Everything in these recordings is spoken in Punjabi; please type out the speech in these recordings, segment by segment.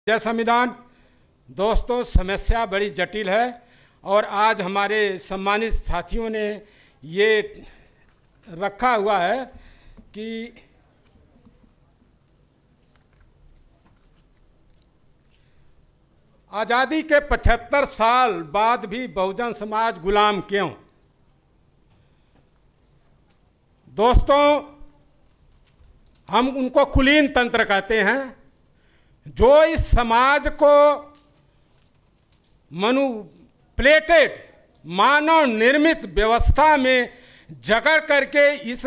जय संविधान। दोस्तों, समस्या बड़ी जटिल है और आज हमारे सम्मानित साथियों ने ये रखा हुआ है कि आज़ादी के 75 साल बाद भी बहुजन समाज गुलाम क्यों। दोस्तों, हम उनको कुलीन तंत्र कहते हैं जो इस समाज को मनुप्लेटेड मानव निर्मित व्यवस्था में जकड़ करके इस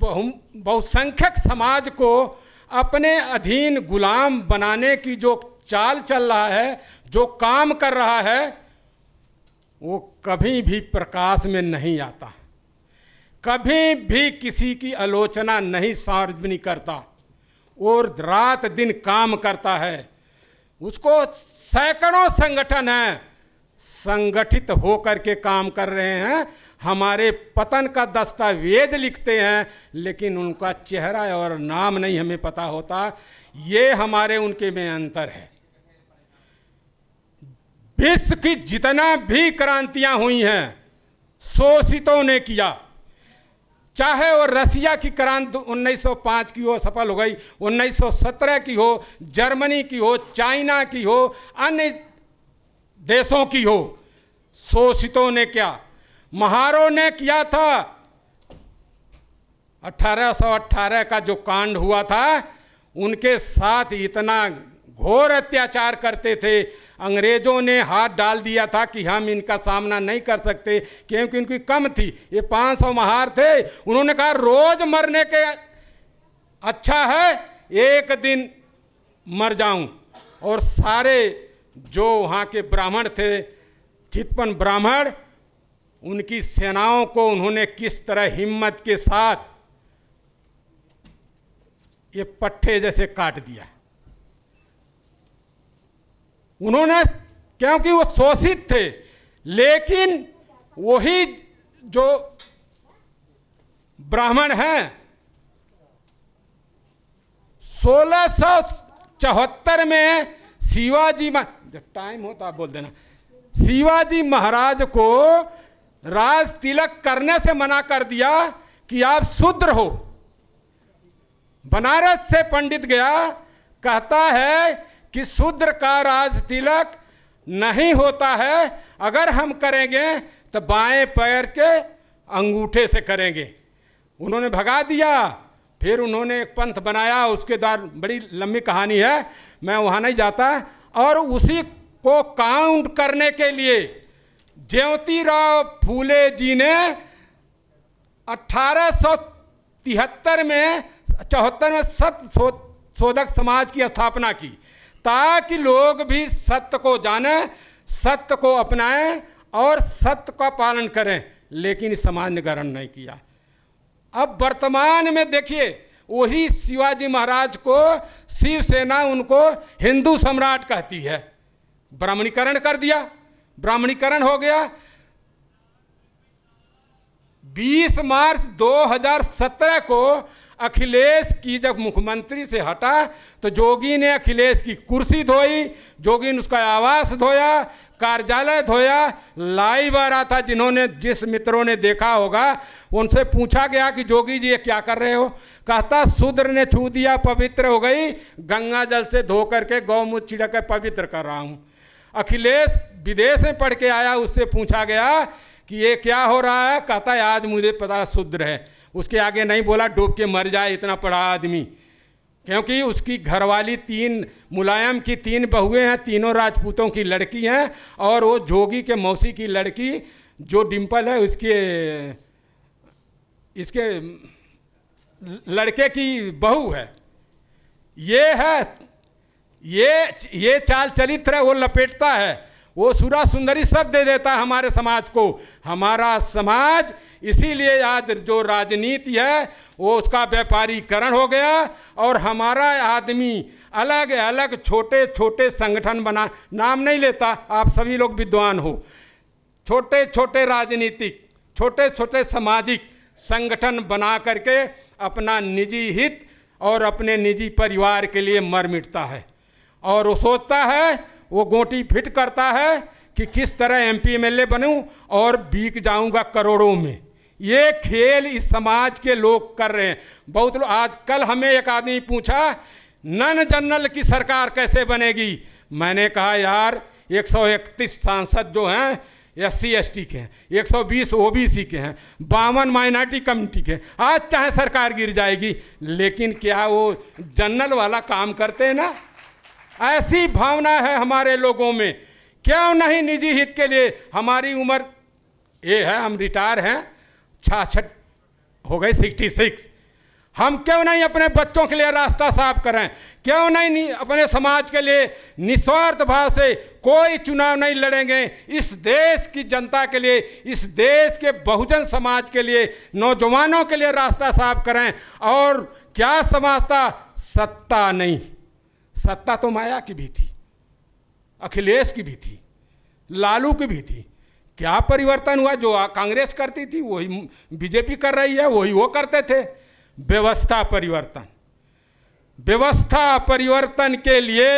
बहुसंख्यक समाज को अपने अधीन गुलाम बनाने की जो चाल चल रहा है, जो काम कर रहा है, वो कभी भी प्रकाश में नहीं आता, कभी भी किसी की आलोचना नहीं सार्वजनिक करता और रात दिन काम करता है। उसको सैकड़ों संगठन हैं, संगठित होकर के काम कर रहे हैं, हमारे पतन का दस्तावेज लिखते हैं, लेकिन उनका चेहरा और नाम नहीं हमें पता होता। ये हमारे उनके में अंतर है। विश्व की जितना भी क्रांतियां हुई हैं शोषितों ने किया, चाहे वो रसिया की क्रांति 1905 की हो, सफल हो गई, 1917 की हो, जर्मनी की हो, चाइना की हो, अन्य देशों की हो, शोषितों ने क्या, महारों ने किया था। 1818 का जो कांड हुआ था, उनके साथ इतना घोर अत्याचार करते थे, अंग्रेजों ने हाथ डाल दिया था कि हम इनका सामना नहीं कर सकते क्योंकि इनकी कम थी। ये 500 महार थे। उन्होंने कहा रोज मरने के अच्छा है एक दिन मर जाऊं। और सारे जो वहाँ के ब्राह्मण थे, चितपन ब्राह्मण, उनकी सेनाओं को उन्होंने किस तरह हिम्मत के साथ ये पट्टे जैसे काट दिया। उन्होंने, क्योंकि वो शोषित थे, लेकिन वही जो ब्राह्मण हैं 1674 में शिवाजी, जब टाइम होता बोल देना, शिवाजी महाराज को राज तिलक करने से मना कर दिया कि आप शूद्र हो। बनारस से पंडित गया, कहता है कि शूद्र का राज तिलक नहीं होता है, अगर हम करेंगे तो बाएं पैर के अंगूठे से करेंगे। उन्होंने भगा दिया। फिर उन्होंने एक पंथ बनाया, उसके द्वारा बड़ी लंबी कहानी है, मैं वहाँ नहीं जाता। और उसी को काउंट करने के लिए ज्योतिराव फूले जी ने 1873 में 74 में सत्य शोधक समाज की स्थापना की, ताकि लोग भी सत्य को जानें, सत्य को अपनाएं और सत्य का पालन करें। लेकिन समाज ने ग्रहण नहीं किया। अब वर्तमान में देखिए, वही शिवाजी महाराज को शिवसेना उनको हिंदू सम्राट कहती है। ब्राह्मणीकरण कर दिया, ब्राह्मणीकरण हो गया। 20 मार्च 2017 को अखिलेश की जब मुख्यमंत्री से हटा तो जोगी ने अखिलेश की कुर्सी धोई, जोगी ने उसका आवास धोया, कार्यालय धोया। लाइव आ रहा था, जिन्होंने, जिस मित्रों ने देखा होगा, उनसे पूछा गया कि जोगी जी ये क्या कर रहे हो। कहता शूद्र ने छू दिया, पवित्र हो गई, गंगा जल से धो करके गौमूत्र छिड़क कर पवित्र कर रहा हूँ। अखिलेश विदेश में पढ़ के आया, उससे पूछा गया कि ये क्या हो रहा है। कहता है आज मुझे पता शूद्र है। उसके आगे नहीं बोला, डूब के मर जाए इतना पढ़ा आदमी, क्योंकि उसकी घरवाली 3 मुलायम की 3 बहुएं हैं, तीनों राजपूतों की लड़की हैं, और वो जोगी के मौसी की लड़की जो डिम्पल है इसके लड़के की बहू है। ये है, ये चाल चरित्र है, वो लपेटता है, वो सुरा सुंदरी सब दे देता है हमारे समाज को। हमारा समाज इसीलिए आज जो राजनीति है वो उसका व्यापारीकरण हो गया, और हमारा आदमी अलग अलग छोटे छोटे संगठन बना, नाम नहीं लेता, आप सभी लोग विद्वान हो, छोटे छोटे राजनीतिक, छोटे छोटे सामाजिक संगठन बना करके अपना निजी हित और अपने निजी परिवार के लिए मर मिटता है। और वो सोचता है, वो गोटी फिट करता है कि किस तरह एमपी एमएलए बनूं और बिक जाऊंगा करोड़ों में। ये खेल इस समाज के लोग कर रहे हैं। बहुत लोग, आज कल हमें एक आदमी पूछा नन जनरल की सरकार कैसे बनेगी। मैंने कहा यार 131 सांसद जो हैं SC ST के हैं, 120 OBC के हैं, 52 माइनॉरिटी कम्युनिटी के हैं। आज चाहे सरकार गिर जाएगी, लेकिन क्या वो जनरल वाला काम करते हैं ना? ऐसी भावना है हमारे लोगों में। क्यों नहीं निजी हित के लिए? हमारी उम्र ये है, हम रिटायर हैं, 66 हो गई, 66। हम क्यों नहीं अपने बच्चों के लिए रास्ता साफ करें? क्यों नहीं अपने समाज के लिए निस्वार्थ भाव से कोई चुनाव नहीं लड़ेंगे? इस देश की जनता के लिए, इस देश के बहुजन समाज के लिए, नौजवानों के लिए रास्ता साफ करें। और क्या समझता? सत्ता नहीं, सत्ता तो माया की भी थी, अखिलेश की भी थी, लालू की भी थी। क्या परिवर्तन हुआ? जो कांग्रेस करती थी वही बीजेपी कर रही है, वही वो करते थे। व्यवस्था परिवर्तन, व्यवस्था परिवर्तन के लिए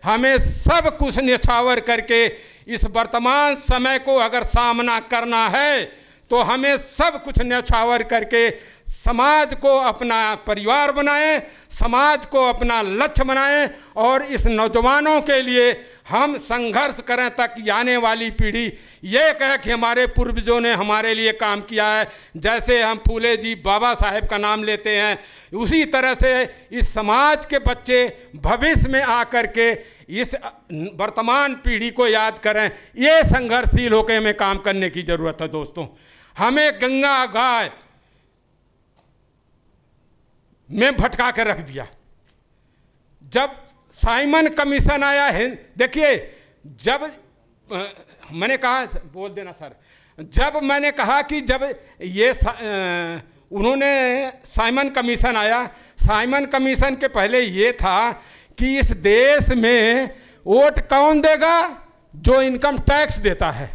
हमें सब कुछ न्यौछावर करके इस वर्तमान समय को अगर सामना करना है तो हमें सब कुछ न्यौछावर करके समाज को अपना परिवार बनाएं, समाज को अपना लक्ष्य बनाएं और इस नौजवानों के लिए हम संघर्ष करें ताकि आने वाली पीढ़ी ये कहे कि हमारे पूर्वजों ने हमारे लिए काम किया है। जैसे हम फूले जी बाबा साहेब का नाम लेते हैं, उसी तरह से इस समाज के बच्चे भविष्य में आकर के इस वर्तमान पीढ़ी को याद करें। ये संघर्षशील होकर हमें काम करने की ज़रूरत है दोस्तों। हमें गंगा गाय में भटका कर रख दिया। जब साइमन कमीशन आया है, देखिए, जब मैंने कहा, बोल देना सर, जब मैंने कहा कि जब ये उन्होंने साइमन कमीशन आया, साइमन कमीशन के पहले ये था कि इस देश में वोट कौन देगा? जो इनकम टैक्स देता है,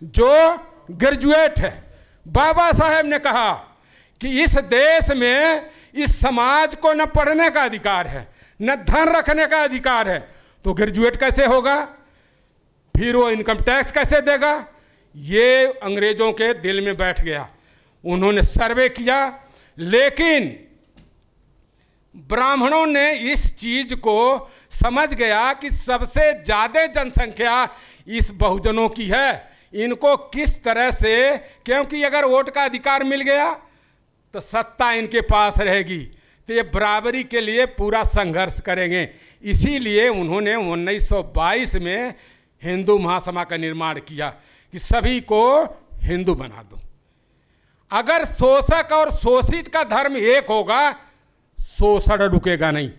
जो ग्रेजुएट है। बाबा साहेब ने कहा कि इस देश में इस समाज को न पढ़ने का अधिकार है, न धन रखने का अधिकार है, तो ग्रेजुएट कैसे होगा? फिर वो इनकम टैक्स कैसे देगा? ये अंग्रेजों के दिल में बैठ गया। उन्होंने सर्वे किया, लेकिन ब्राह्मणों ने इस चीज को समझ गया कि सबसे ज़्यादा जनसंख्या इस बहुजनों की है। इनको किस तरह से, क्योंकि अगर वोट का अधिकार मिल गया तो सत्ता इनके पास रहेगी, तो ये बराबरी के लिए पूरा संघर्ष करेंगे। इसीलिए उन्होंने 1922 में हिंदू महासभा का निर्माण किया कि सभी को हिंदू बना दो। अगर शोषक और शोषित का धर्म एक होगा, शोषण रुकेगा नहीं।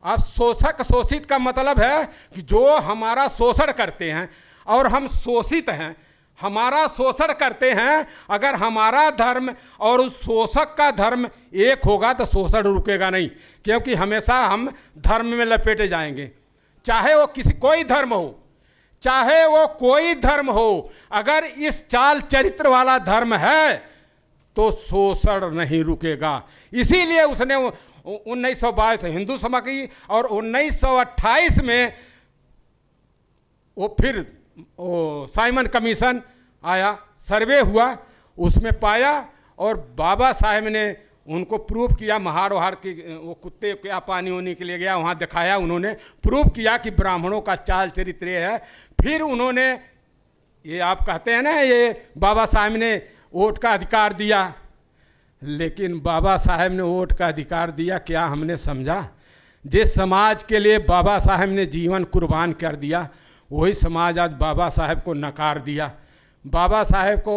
अब शोषक शोषित का मतलब है कि जो हमारा शोषण करते हैं और हम शोषित हैं, हमारा शोषण करते हैं, अगर हमारा धर्म और उस शोषक का धर्म एक होगा तो शोषण रुकेगा नहीं, क्योंकि हमेशा हम धर्म में लपेटे जाएंगे। चाहे वो कोई धर्म हो, चाहे वो कोई धर्म हो, अगर इस चाल चरित्र वाला धर्म है तो शोषण नहीं रुकेगा। इसीलिए उसने 1922 हिंदू सभा की और 1928 में वो फिर वो साइमन कमीशन आया, सर्वे हुआ, उसमें पाया और बाबा साहेब ने उनको प्रूव किया। महाड़ वहाड़ की वो कुत्ते क्या पानी होने के लिए गया, वहाँ दिखाया, उन्होंने प्रूव किया कि ब्राह्मणों का चाल चरित्र है। फिर उन्होंने, ये आप कहते हैं ना, ये बाबा साहेब ने वोट का अधिकार दिया, लेकिन बाबा साहेब ने वोट का अधिकार दिया क्या हमने समझा? जिस समाज के लिए बाबा साहेब ने जीवन कुर्बान कर दिया, वही समाज आज बाबा साहेब को नकार दिया। बाबा साहेब को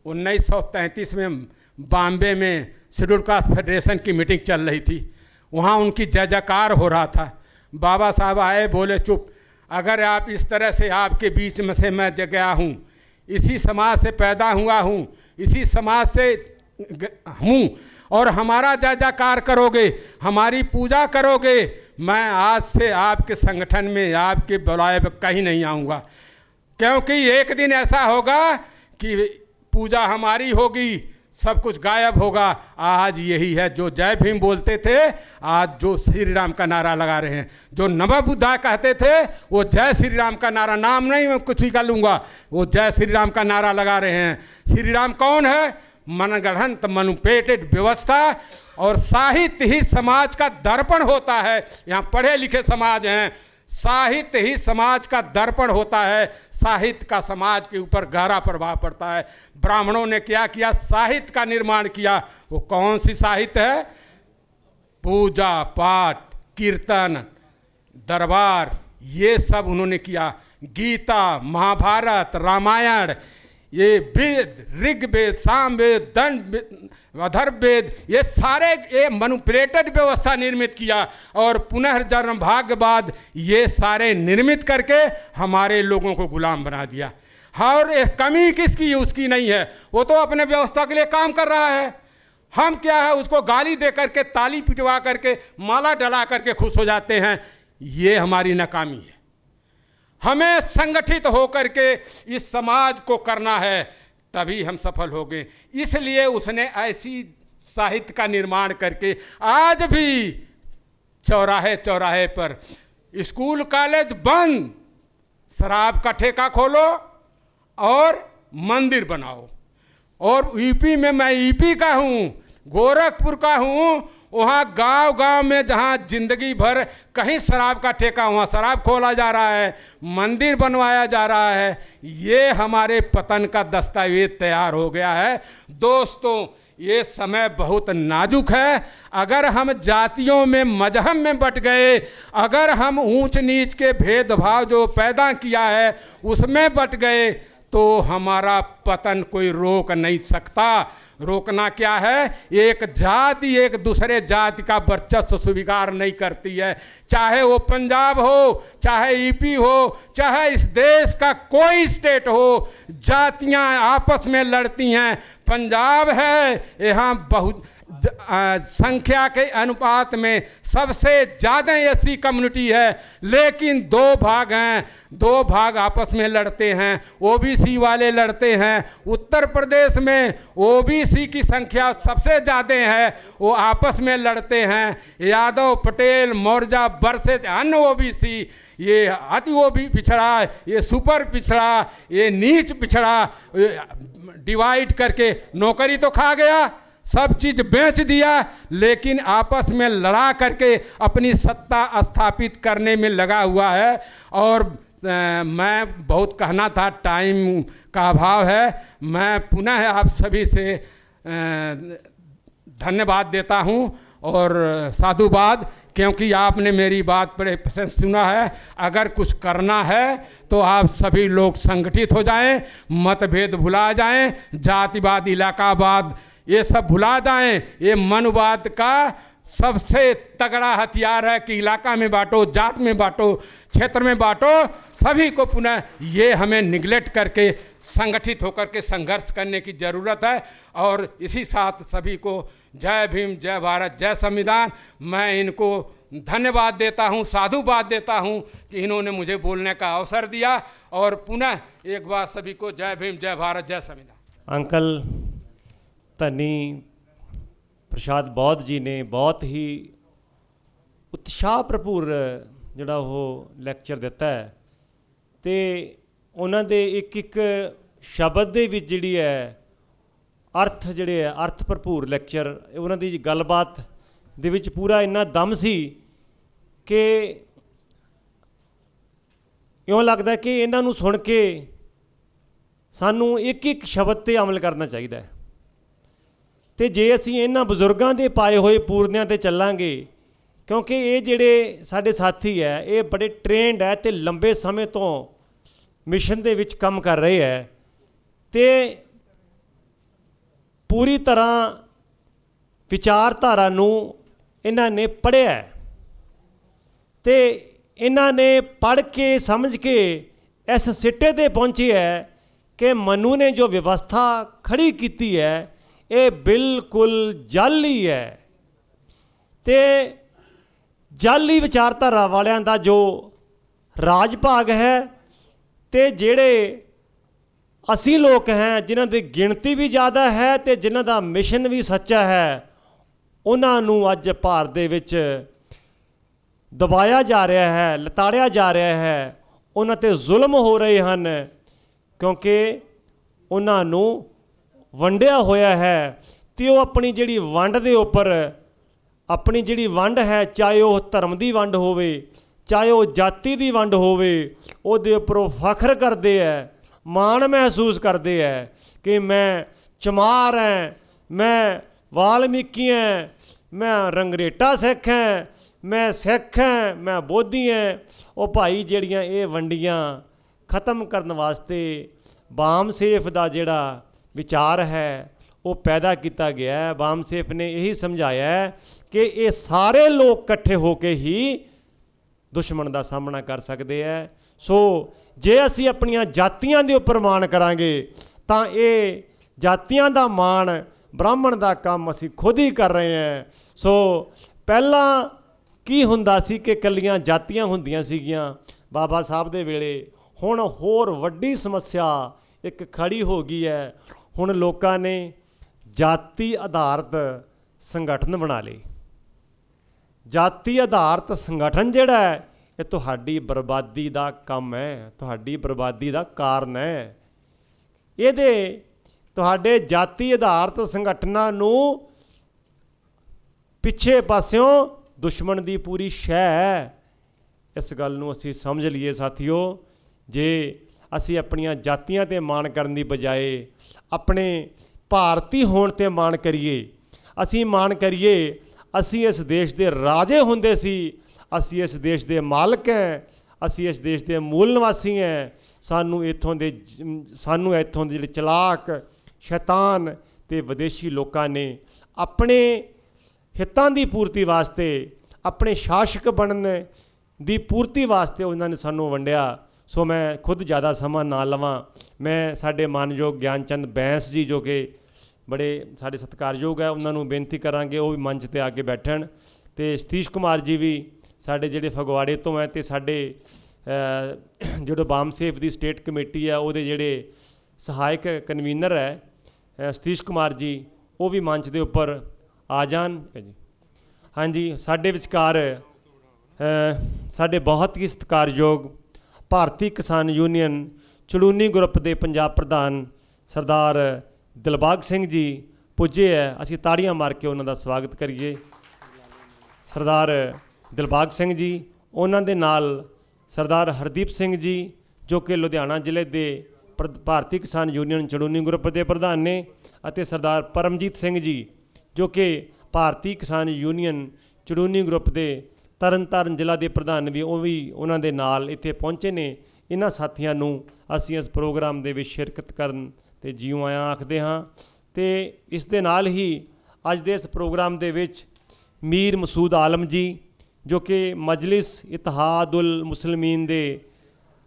1933 में बॉम्बे में शेड्यूल कास्ट फेडरेशन की मीटिंग चल रही थी, वहाँ उनकी जय जयकार हो रहा था। बाबा साहब आए, बोले चुप, अगर आप इस तरह से, आपके बीच में से मैं गया हूँ, इसी समाज से पैदा हुआ हूँ, इसी समाज से हूँ, और हमारा जय जयकार करोगे, हमारी पूजा करोगे, मैं आज से आपके संगठन में, आपके बुलाए पर कहीं नहीं आऊँगा। क्योंकि एक दिन ऐसा होगा कि पूजा हमारी होगी, सब कुछ गायब होगा। आज यही है, जो जय भीम बोलते थे आज जो श्री राम का नारा लगा रहे हैं, जो नमः बुद्धाय कहते थे वो जय श्री राम का नारा, नाम नहीं मैं कुछ ही का लूँगा, वो जय श्री राम का नारा लगा रहे हैं। श्री राम कौन है? मनगढ़ंत मनुपेटेड व्यवस्था और साहित्य ही समाज का दर्पण होता है। यहाँ पढ़े लिखे समाज हैं, साहित्य ही समाज का दर्पण होता है। साहित्य का समाज के ऊपर गहरा प्रभाव पड़ता है। ब्राह्मणों ने क्या किया? साहित्य का निर्माण किया। वो कौन सी साहित्य है? पूजा पाठ, कीर्तन, दरबार, ये सब उन्होंने किया। गीता, महाभारत, रामायण, ये वेद, ऋग्वेद, सामवेद, दंड, अथर्ववेद, ये सारे ये मनुपुलेटेड व्यवस्था निर्मित किया और पुनर्जन्म भाग्यवाद, ये सारे निर्मित करके हमारे लोगों को गुलाम बना दिया। और एक कमी किसकी? उसकी नहीं है, वो तो अपने व्यवस्था के लिए काम कर रहा है। हम क्या है, उसको गाली दे करके, ताली पिटवा करके, माला डला करके खुश हो जाते हैं। ये हमारी नाकामी है। हमें संगठित होकर के इस समाज को करना है, तभी हम सफल होंगे। इसलिए उसने ऐसी साहित्य का निर्माण करके आज भी चौराहे चौराहे पर स्कूल कॉलेज बंद, शराब का ठेका खोलो और मंदिर बनाओ। और यूपी में, मैं यूपी का हूँ, गोरखपुर का हूँ, वहाँ गांव गांव में जहाँ जिंदगी भर कहीं शराब का ठेका, वहाँ शराब खोला जा रहा है, मंदिर बनवाया जा रहा है। ये हमारे पतन का दस्तावेज तैयार हो गया है। दोस्तों, ये समय बहुत नाजुक है। अगर हम जातियों में, मजहब में बट गए, अगर हम ऊंच नीच के भेदभाव जो पैदा किया है उसमें बट गए, तो हमारा पतन कोई रोक नहीं सकता। रोकना क्या है? एक जाति एक दूसरे जाति का वर्चस्व स्वीकार नहीं करती है। चाहे वो पंजाब हो, चाहे यूपी हो, चाहे इस देश का कोई स्टेट हो, जातियां आपस में लड़ती हैं। पंजाब है, यहाँ बहुत संख्या के अनुपात में सबसे ज़्यादा एससी कम्युनिटी है, लेकिन दो भाग हैं, दो भाग आपस में लड़ते हैं। ओबीसी वाले लड़ते हैं। उत्तर प्रदेश में ओबीसी की संख्या सबसे ज़्यादा है, वो आपस में लड़ते हैं। यादव, पटेल, मौर्य, बरसे, अन्य ओबीसी, ये अति ओबी पिछड़ा, ये सुपर पिछड़ा, ये नीच पिछड़ा, डिवाइड करके नौकरी तो खा गया, सब चीज़ बेच दिया, लेकिन आपस में लड़ा करके अपनी सत्ता स्थापित करने में लगा हुआ है। और मैं बहुत कहना था, टाइम का अभाव है। मैं पुनः आप सभी से धन्यवाद देता हूं और साधुवाद, क्योंकि आपने मेरी बात पर पसंद सुना है। अगर कुछ करना है तो आप सभी लोग संगठित हो जाएं, मतभेद भुला जाएं, जातिवाद, इलाकावाद ये सब भुला जाएं। ये मनवाद का सबसे तगड़ा हथियार है कि इलाका में बांटो, जात में बांटो, क्षेत्र में बांटो, सभी को पुनः ये हमें निगलेक्ट करके संगठित होकर के संघर्ष करने की ज़रूरत है। और इसी साथ सभी को जय भीम, जय भारत, जय संविधान। मैं इनको धन्यवाद देता हूँ, साधुवाद देता हूँ कि इन्होंने मुझे बोलने का अवसर दिया। और पुनः एक बार सभी को जय भीम, जय भारत, जय संविधान। अंकल धनी प्रसाद बौद्ध जी ने बहुत ही उत्साह भरपूर ਜਿਹੜਾ ਉਹ ਲੈਕਚਰ ਦਿੱਤਾ ਹੈ ਤੇ ਉਹਨਾਂ ਦੇ ਇੱਕ ਇੱਕ ਸ਼ਬਦ ਦੇ ਵਿੱਚ ਜਿਹੜੀ ਹੈ ਅਰਥ ਜਿਹੜੇ ਹੈ ਅਰਥ ਭਰਪੂਰ ਲੈਕਚਰ ਉਹਨਾਂ ਦੀ ਗੱਲਬਾਤ ਦੇ ਵਿੱਚ ਪੂਰਾ ਇੰਨਾ ਦਮ ਸੀ ਕਿ ਇਉਂ ਲੱਗਦਾ ਕਿ ਇਹਨਾਂ ਨੂੰ ਸੁਣ ਕੇ ਸਾਨੂੰ ਇੱਕ ਇੱਕ ਸ਼ਬਦ 'ਤੇ ਅਮਲ ਕਰਨਾ ਚਾਹੀਦਾ ਹੈ। ਤੇ ਜੇ ਅਸੀਂ ਇਹਨਾਂ ਬਜ਼ੁਰਗਾਂ ਦੇ ਪਾਏ ਹੋਏ ਪੂਰਨਿਆਂ 'ਤੇ ਚੱਲਾਂਗੇ, ਕਿਉਂਕਿ ਇਹ ਜਿਹੜੇ ਸਾਡੇ ਸਾਥੀ ਹੈ ਇਹ ਬੜੇ ਟ੍ਰੇਨਡ ਹੈ ਅਤੇ ਲੰਬੇ ਸਮੇਂ ਤੋਂ ਮਿਸ਼ਨ ਦੇ ਵਿੱਚ ਕੰਮ ਕਰ ਰਹੇ ਹੈ ਅਤੇ ਪੂਰੀ ਤਰ੍ਹਾਂ ਵਿਚਾਰਧਾਰਾ ਨੂੰ ਇਹਨਾਂ ਨੇ ਪੜ੍ਹਿਆ ਅਤੇ ਇਹਨਾਂ ਨੇ ਪੜ੍ਹ ਕੇ ਸਮਝ ਕੇ ਇਸ ਸਿੱਟੇ 'ਤੇ ਪਹੁੰਚੇ ਹੈ ਕਿ ਮਨੂ ਨੇ ਜੋ ਵਿਵਸਥਾ ਖੜੀ ਕੀਤੀ ਹੈ ਇਹ ਬਿਲਕੁਲ ਜਾਲੀ ਹੈ ਅਤੇ ਜਾਲੀ ਵਿਚਾਰਧਾਰਾ ਵਾਲਿਆਂ ਦਾ ਜੋ ਰਾਜ ਭਾਗ ਹੈ ਅਤੇ ਜਿਹੜੇ ਅਸੀਂ ਲੋਕ ਹੈ ਜਿਨ੍ਹਾਂ ਦੀ ਗਿਣਤੀ ਵੀ ਜ਼ਿਆਦਾ ਹੈ ਤੇ ਜਿਨ੍ਹਾਂ ਦਾ ਮਿਸ਼ਨ ਵੀ ਸੱਚਾ ਹੈ, ਉਹਨਾਂ ਨੂੰ ਅੱਜ ਭਾਰਤ ਦੇ ਵਿੱਚ ਦਬਾਇਆ ਜਾ ਰਿਹਾ ਹੈ, ਲਤਾੜਿਆ ਜਾ ਰਿਹਾ ਹੈ, ਉਹਨਾਂ ਤੇ ਜ਼ੁਲਮ ਹੋ ਰਹੇ ਹਨ, ਕਿਉਂਕਿ ਉਹਨਾਂ ਨੂੰ ਵੰਡਿਆ ਹੋਇਆ ਹੈ। ਤੇ ਉਹ ਆਪਣੀ ਜਿਹੜੀ ਵੰਡ ਦੇ ਉੱਪਰ, ਆਪਣੀ ਜਿਹੜੀ ਵੰਡ ਹੈ, ਚਾਹੇ ਉਹ ਧਰਮ ਦੀ ਵੰਡ ਹੋਵੇ, ਚਾਹੇ ਉਹ ਜਾਤੀ ਦੀ ਵੰਡ ਹੋਵੇ, ਉਹਦੇ ਉੱਪਰ ਉਹ ਫਖਰ ਕਰਦੇ ਹੈ, ਮਾਣ ਮਹਿਸੂਸ ਕਰਦੇ ਹੈ ਕਿ ਮੈਂ ਚਮਾਰ ਹਾਂ, ਮੈਂ ਵਾਲਮੀਕੀ ਹਾਂ, ਮੈਂ ਰੰਗਰੇਟਾ ਸਿੱਖ ਹਾਂ, ਮੈਂ ਸਿੱਖ ਹਾਂ, ਮੈਂ ਬੋਧੀ ਹਾਂ। ਉਹ ਭਾਈ ਜਿਹੜੀਆਂ ਇਹ ਵੰਡੀਆਂ ਖਤਮ ਕਰਨ ਵਾਸਤੇ ਬਾਮਸੇਫ ਦਾ ਜਿਹੜਾ ਵਿਚਾਰ ਹੈ ਉਹ ਪੈਦਾ ਕੀਤਾ ਗਿਆ ਹੈ। ਬਾਮਸੇਫ ਨੇ ਇਹੀ ਸਮਝਾਇਆ ਹੈ ਕਿ ਇਹ ਸਾਰੇ ਲੋਕ ਇਕੱਠੇ ਹੋ ਕੇ ਹੀ ਦੁਸ਼ਮਣ ਦਾ ਸਾਹਮਣਾ ਕਰ ਸਕਦੇ ਹੈ। ਸੋ ਜੇ ਅਸੀਂ ਆਪਣੀਆਂ ਜਾਤੀਆਂ ਦੇ ਉੱਪਰ ਮਾਣ ਕਰਾਂਗੇ ਤਾਂ ਇਹ ਜਾਤੀਆਂ ਦਾ ਮਾਣ ਬ੍ਰਾਹਮਣ ਦਾ ਕੰਮ ਅਸੀਂ ਖੁਦ ਹੀ ਕਰ ਰਹੇ ਹਾਂ। ਸੋ ਪਹਿਲਾਂ ਕੀ ਹੁੰਦਾ ਸੀ ਕਿ ਇਕੱਲੀਆਂ ਜਾਤੀਆਂ ਹੁੰਦੀਆਂ ਸੀਗੀਆਂ ਬਾਬਾ ਸਾਹਿਬ ਦੇ ਵੇਲੇ, ਹੁਣ ਹੋਰ ਵੱਡੀ ਸਮੱਸਿਆ ਇੱਕ ਖੜੀ ਹੋ ਗਈ ਹੈ। ਹੁਣ ਲੋਕਾਂ ਨੇ ਜਾਤੀ ਆਧਾਰਿਤ ਸੰਗਠਨ ਬਣਾ ਲਏ। ਜਾਤੀ ਆਧਾਰਿਤ ਸੰਗਠਨ ਜਿਹੜਾ ਹੈ ਇਹ ਤੁਹਾਡੀ ਬਰਬਾਦੀ ਦਾ ਕੰਮ ਹੈ, ਤੁਹਾਡੀ ਬਰਬਾਦੀ ਦਾ ਕਾਰਨ ਹੈ। ਇਹਦੇ ਤੁਹਾਡੇ ਜਾਤੀ ਆਧਾਰਿਤ ਸੰਗਠਨਾਂ ਨੂੰ ਪਿੱਛੇ ਪਾਸਿਓਂ ਦੁਸ਼ਮਣ ਦੀ ਪੂਰੀ ਸ਼ੈ ਹੈ। ਇਸ ਗੱਲ ਨੂੰ ਅਸੀਂ ਸਮਝ ਲਈਏ ਸਾਥੀਓ। ਜੇ ਅਸੀਂ ਆਪਣੀਆਂ ਜਾਤੀਆਂ 'ਤੇ ਮਾਣ ਕਰਨ ਦੀ ਬਜਾਏ ਆਪਣੇ ਭਾਰਤੀ ਹੋਣ 'ਤੇ ਮਾਣ ਕਰੀਏ, ਅਸੀਂ ਮਾਣ ਕਰੀਏ ਅਸੀਂ ਇਸ ਦੇਸ਼ ਦੇ ਰਾਜੇ ਹੁੰਦੇ ਸੀ, ਅਸੀਂ ਇਸ ਦੇਸ਼ ਦੇ ਮਾਲਕ ਹੈ, ਅਸੀਂ ਇਸ ਦੇਸ਼ ਦੇ ਮੂਲ ਨਿਵਾਸੀ ਹੈ। ਸਾਨੂੰ ਇੱਥੋਂ ਦੇ ਜਿਹੜੇ ਚਲਾਕ ਸ਼ੈਤਾਨ ਤੇ ਵਿਦੇਸ਼ੀ ਲੋਕਾਂ ਨੇ ਆਪਣੇ ਹਿੱਤਾਂ ਦੀ ਪੂਰਤੀ ਵਾਸਤੇ, ਆਪਣੇ ਸ਼ਾਸਕ ਬਣਨ ਦੀ ਪੂਰਤੀ ਵਾਸਤੇ ਉਹਨਾਂ ਨੇ ਸਾਨੂੰ ਵੰਡਿਆ। ਸੋ ਮੈਂ ਖੁਦ ਜ਼ਿਆਦਾ ਸਮਾਂ ਨਾ ਲਵਾਂ, ਮੈਂ ਸਾਡੇ ਮਾਨਯੋਗ ਗਿਆਨਚੰਦ ਬੈਂਸ ਜੀ ਜੋ ਕਿ ਬੜੇ ਸਾਡੇ ਸਤਿਕਾਰਯੋਗ ਹੈ, ਉਹਨਾਂ ਨੂੰ ਬੇਨਤੀ ਕਰਾਂਗੇ ਉਹ ਵੀ ਮੰਚ 'ਤੇ ਆ ਕੇ ਬੈਠਣ। ਅਤੇ ਸਤੀਸ਼ ਕੁਮਾਰ ਜੀ ਵੀ ਸਾਡੇ ਜਿਹੜੇ ਫਗਵਾੜੇ ਤੋਂ ਹੈ, ਅਤੇ ਸਾਡੇ ਜਿਹੜੇ ਬਾਮਸੇਫ ਦੀ ਸਟੇਟ ਕਮੇਟੀ ਹੈ ਉਹਦੇ ਜਿਹੜੇ ਸਹਾਇਕ ਕਨਵੀਨਰ ਹੈ ਸਤੀਸ਼ ਕੁਮਾਰ ਜੀ, ਉਹ ਵੀ ਮੰਚ ਦੇ ਉੱਪਰ ਆ ਜਾਣ ਜੀ। ਹਾਂਜੀ, ਸਾਡੇ ਵਿਚਕਾਰ ਸਾਡੇ ਬਹੁਤ ਹੀ ਸਤਿਕਾਰਯੋਗ ਭਾਰਤੀ ਕਿਸਾਨ ਯੂਨੀਅਨ ਚੜੂਨੀ ਗਰੁੱਪ ਦੇ ਪੰਜਾਬ ਪ੍ਰਧਾਨ ਸਰਦਾਰ ਦਿਲਬਾਗ ਸਿੰਘ ਜੀ ਪੁੱਜੇ ਹੈ। ਅਸੀਂ ਤਾੜੀਆਂ ਮਾਰ ਕੇ ਉਹਨਾਂ ਦਾ ਸਵਾਗਤ ਕਰੀਏ। ਸਰਦਾਰ ਦਿਲਬਾਗ ਸਿੰਘ ਜੀ, ਉਹਨਾਂ ਦੇ ਨਾਲ ਸਰਦਾਰ ਹਰਦੀਪ ਸਿੰਘ ਜੀ ਜੋ ਕਿ ਲੁਧਿਆਣਾ ਜ਼ਿਲ੍ਹੇ ਦੇ ਭਾਰਤੀ ਕਿਸਾਨ ਯੂਨੀਅਨ ਚੜੂਨੀ ਗਰੁੱਪ ਦੇ ਪ੍ਰਧਾਨ ਨੇ, ਅਤੇ ਸਰਦਾਰ ਪਰਮਜੀਤ ਸਿੰਘ ਜੀ ਜੋ ਕਿ ਭਾਰਤੀ ਕਿਸਾਨ ਯੂਨੀਅਨ ਚੜੂਨੀ ਗਰੁੱਪ ਦੇ ਤਰਨਤਾਰਨ ਜ਼ਿਲ੍ਹਾ ਦੇ ਪ੍ਰਧਾਨ ਵੀ, ਉਹ ਵੀ ਉਹਨਾਂ ਦੇ ਨਾਲ ਇੱਥੇ ਪਹੁੰਚੇ ਨੇ। ਇਹਨਾਂ ਸਾਥੀਆਂ ਨੂੰ ਅਸੀਂ ਇਸ ਪ੍ਰੋਗਰਾਮ ਦੇ ਵਿੱਚ ਸ਼ਿਰਕਤ ਕਰਨ ਤੇ ਜਿਉਂ ਆਇਆਂ ਆਖਦੇ ਹਾਂ। ਅਤੇ ਇਸ ਦੇ ਨਾਲ ਹੀ ਅੱਜ ਦੇ ਇਸ ਪ੍ਰੋਗਰਾਮ ਦੇ ਵਿੱਚ ਮੀਰ ਮਸੂਦ ਆਲਮ ਜੀ ਜੋ ਕਿ ਮਜਲਿਸ ਇਤਿਹਾਦੁਲ ਮੁਸਲਮੀਨ ਦੇ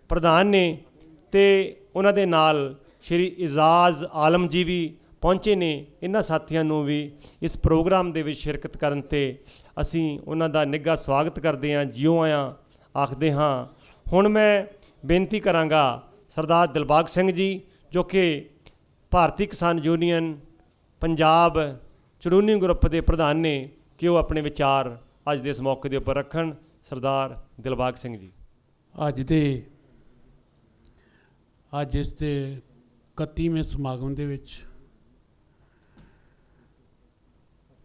ਪ੍ਰਧਾਨ ਨੇ, ਅਤੇ ਉਹਨਾਂ ਦੇ ਨਾਲ ਸ਼੍ਰੀ ਇਜ਼ਾਜ਼ ਆਲਮ ਜੀ ਵੀ ਪਹੁੰਚੇ ਨੇ। ਇਹਨਾਂ ਸਾਥੀਆਂ ਨੂੰ ਵੀ ਇਸ ਪ੍ਰੋਗਰਾਮ ਦੇ ਵਿੱਚ ਸ਼ਿਰਕਤ ਕਰਨ 'ਤੇ ਅਸੀਂ ਉਹਨਾਂ ਦਾ ਨਿੱਘਾ ਸਵਾਗਤ ਕਰਦੇ ਹਾਂ, ਜਿਉਂ ਆਇਆਂ ਆਖਦੇ ਹਾਂ। ਹੁਣ ਮੈਂ ਬੇਨਤੀ ਕਰਾਂਗਾ ਸਰਦਾਰ ਦਿਲਬਾਗ ਸਿੰਘ ਜੀ ਜੋ ਕਿ ਭਾਰਤੀ ਕਿਸਾਨ ਯੂਨੀਅਨ ਪੰਜਾਬ ਚੜੂਨੀ ਗਰੁੱਪ ਦੇ ਪ੍ਰਧਾਨ ਨੇ ਕਿ ਉਹ ਆਪਣੇ ਵਿਚਾਰ ਅੱਜ ਦੇ ਇਸ ਮੌਕੇ ਦੇ ਉੱਪਰ ਰੱਖਣ। ਸਰਦਾਰ ਦਿਲਬਾਗ ਸਿੰਘ ਜੀ। ਅੱਜ ਇਸ ਦੇ 31ਵੇਂ ਸਮਾਗਮ ਦੇ ਵਿੱਚ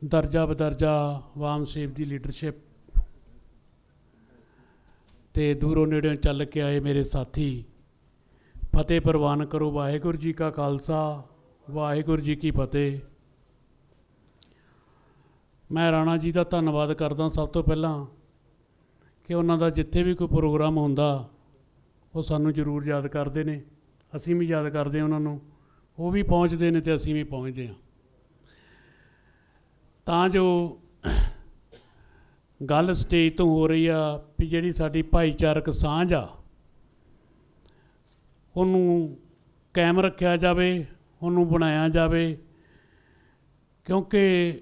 ਦਰਜਾ ਬਦਰਜਾ ਵਾਮਸੇਫ ਦੀ ਲੀਡਰਸ਼ਿਪ ਤੇ ਦੂਰੋਂ ਨੇੜਿਓਂ ਚੱਲ ਕੇ ਆਏ ਮੇਰੇ ਸਾਥੀ, ਫਤਿਹ ਪ੍ਰਵਾਨ ਕਰੋ। ਵਾਹਿਗੁਰੂ ਜੀ ਕਾ ਖਾਲਸਾ, ਵਾਹਿਗੁਰੂ ਜੀ ਕੀ ਫਤਿਹ। ਮੈਂ ਰਾਣਾ ਜੀ ਦਾ ਧੰਨਵਾਦ ਕਰਦਾ ਸਭ ਤੋਂ ਪਹਿਲਾਂ ਕਿ ਉਹਨਾਂ ਦਾ ਜਿੱਥੇ ਵੀ ਕੋਈ ਪ੍ਰੋਗਰਾਮ ਹੁੰਦਾ ਉਹ ਸਾਨੂੰ ਜ਼ਰੂਰ ਯਾਦ ਕਰਦੇ ਨੇ, ਅਸੀਂ ਵੀ ਯਾਦ ਕਰਦੇ ਉਹਨਾਂ ਨੂੰ, ਉਹ ਵੀ ਪਹੁੰਚਦੇ ਨੇ ਅਤੇ ਅਸੀਂ ਵੀ ਪਹੁੰਚਦੇ ਹਾਂ। ਤਾਂ ਜੋ ਗੱਲ ਸਟੇਜ ਤੋਂ ਹੋ ਰਹੀ ਆ ਵੀ ਜਿਹੜੀ ਸਾਡੀ ਭਾਈਚਾਰਕ ਸਾਂਝ ਆ ਉਹਨੂੰ ਕਾਇਮ ਰੱਖਿਆ ਜਾਵੇ, ਉਹਨੂੰ ਬਣਾਇਆ ਜਾਵੇ, ਕਿਉਂਕਿ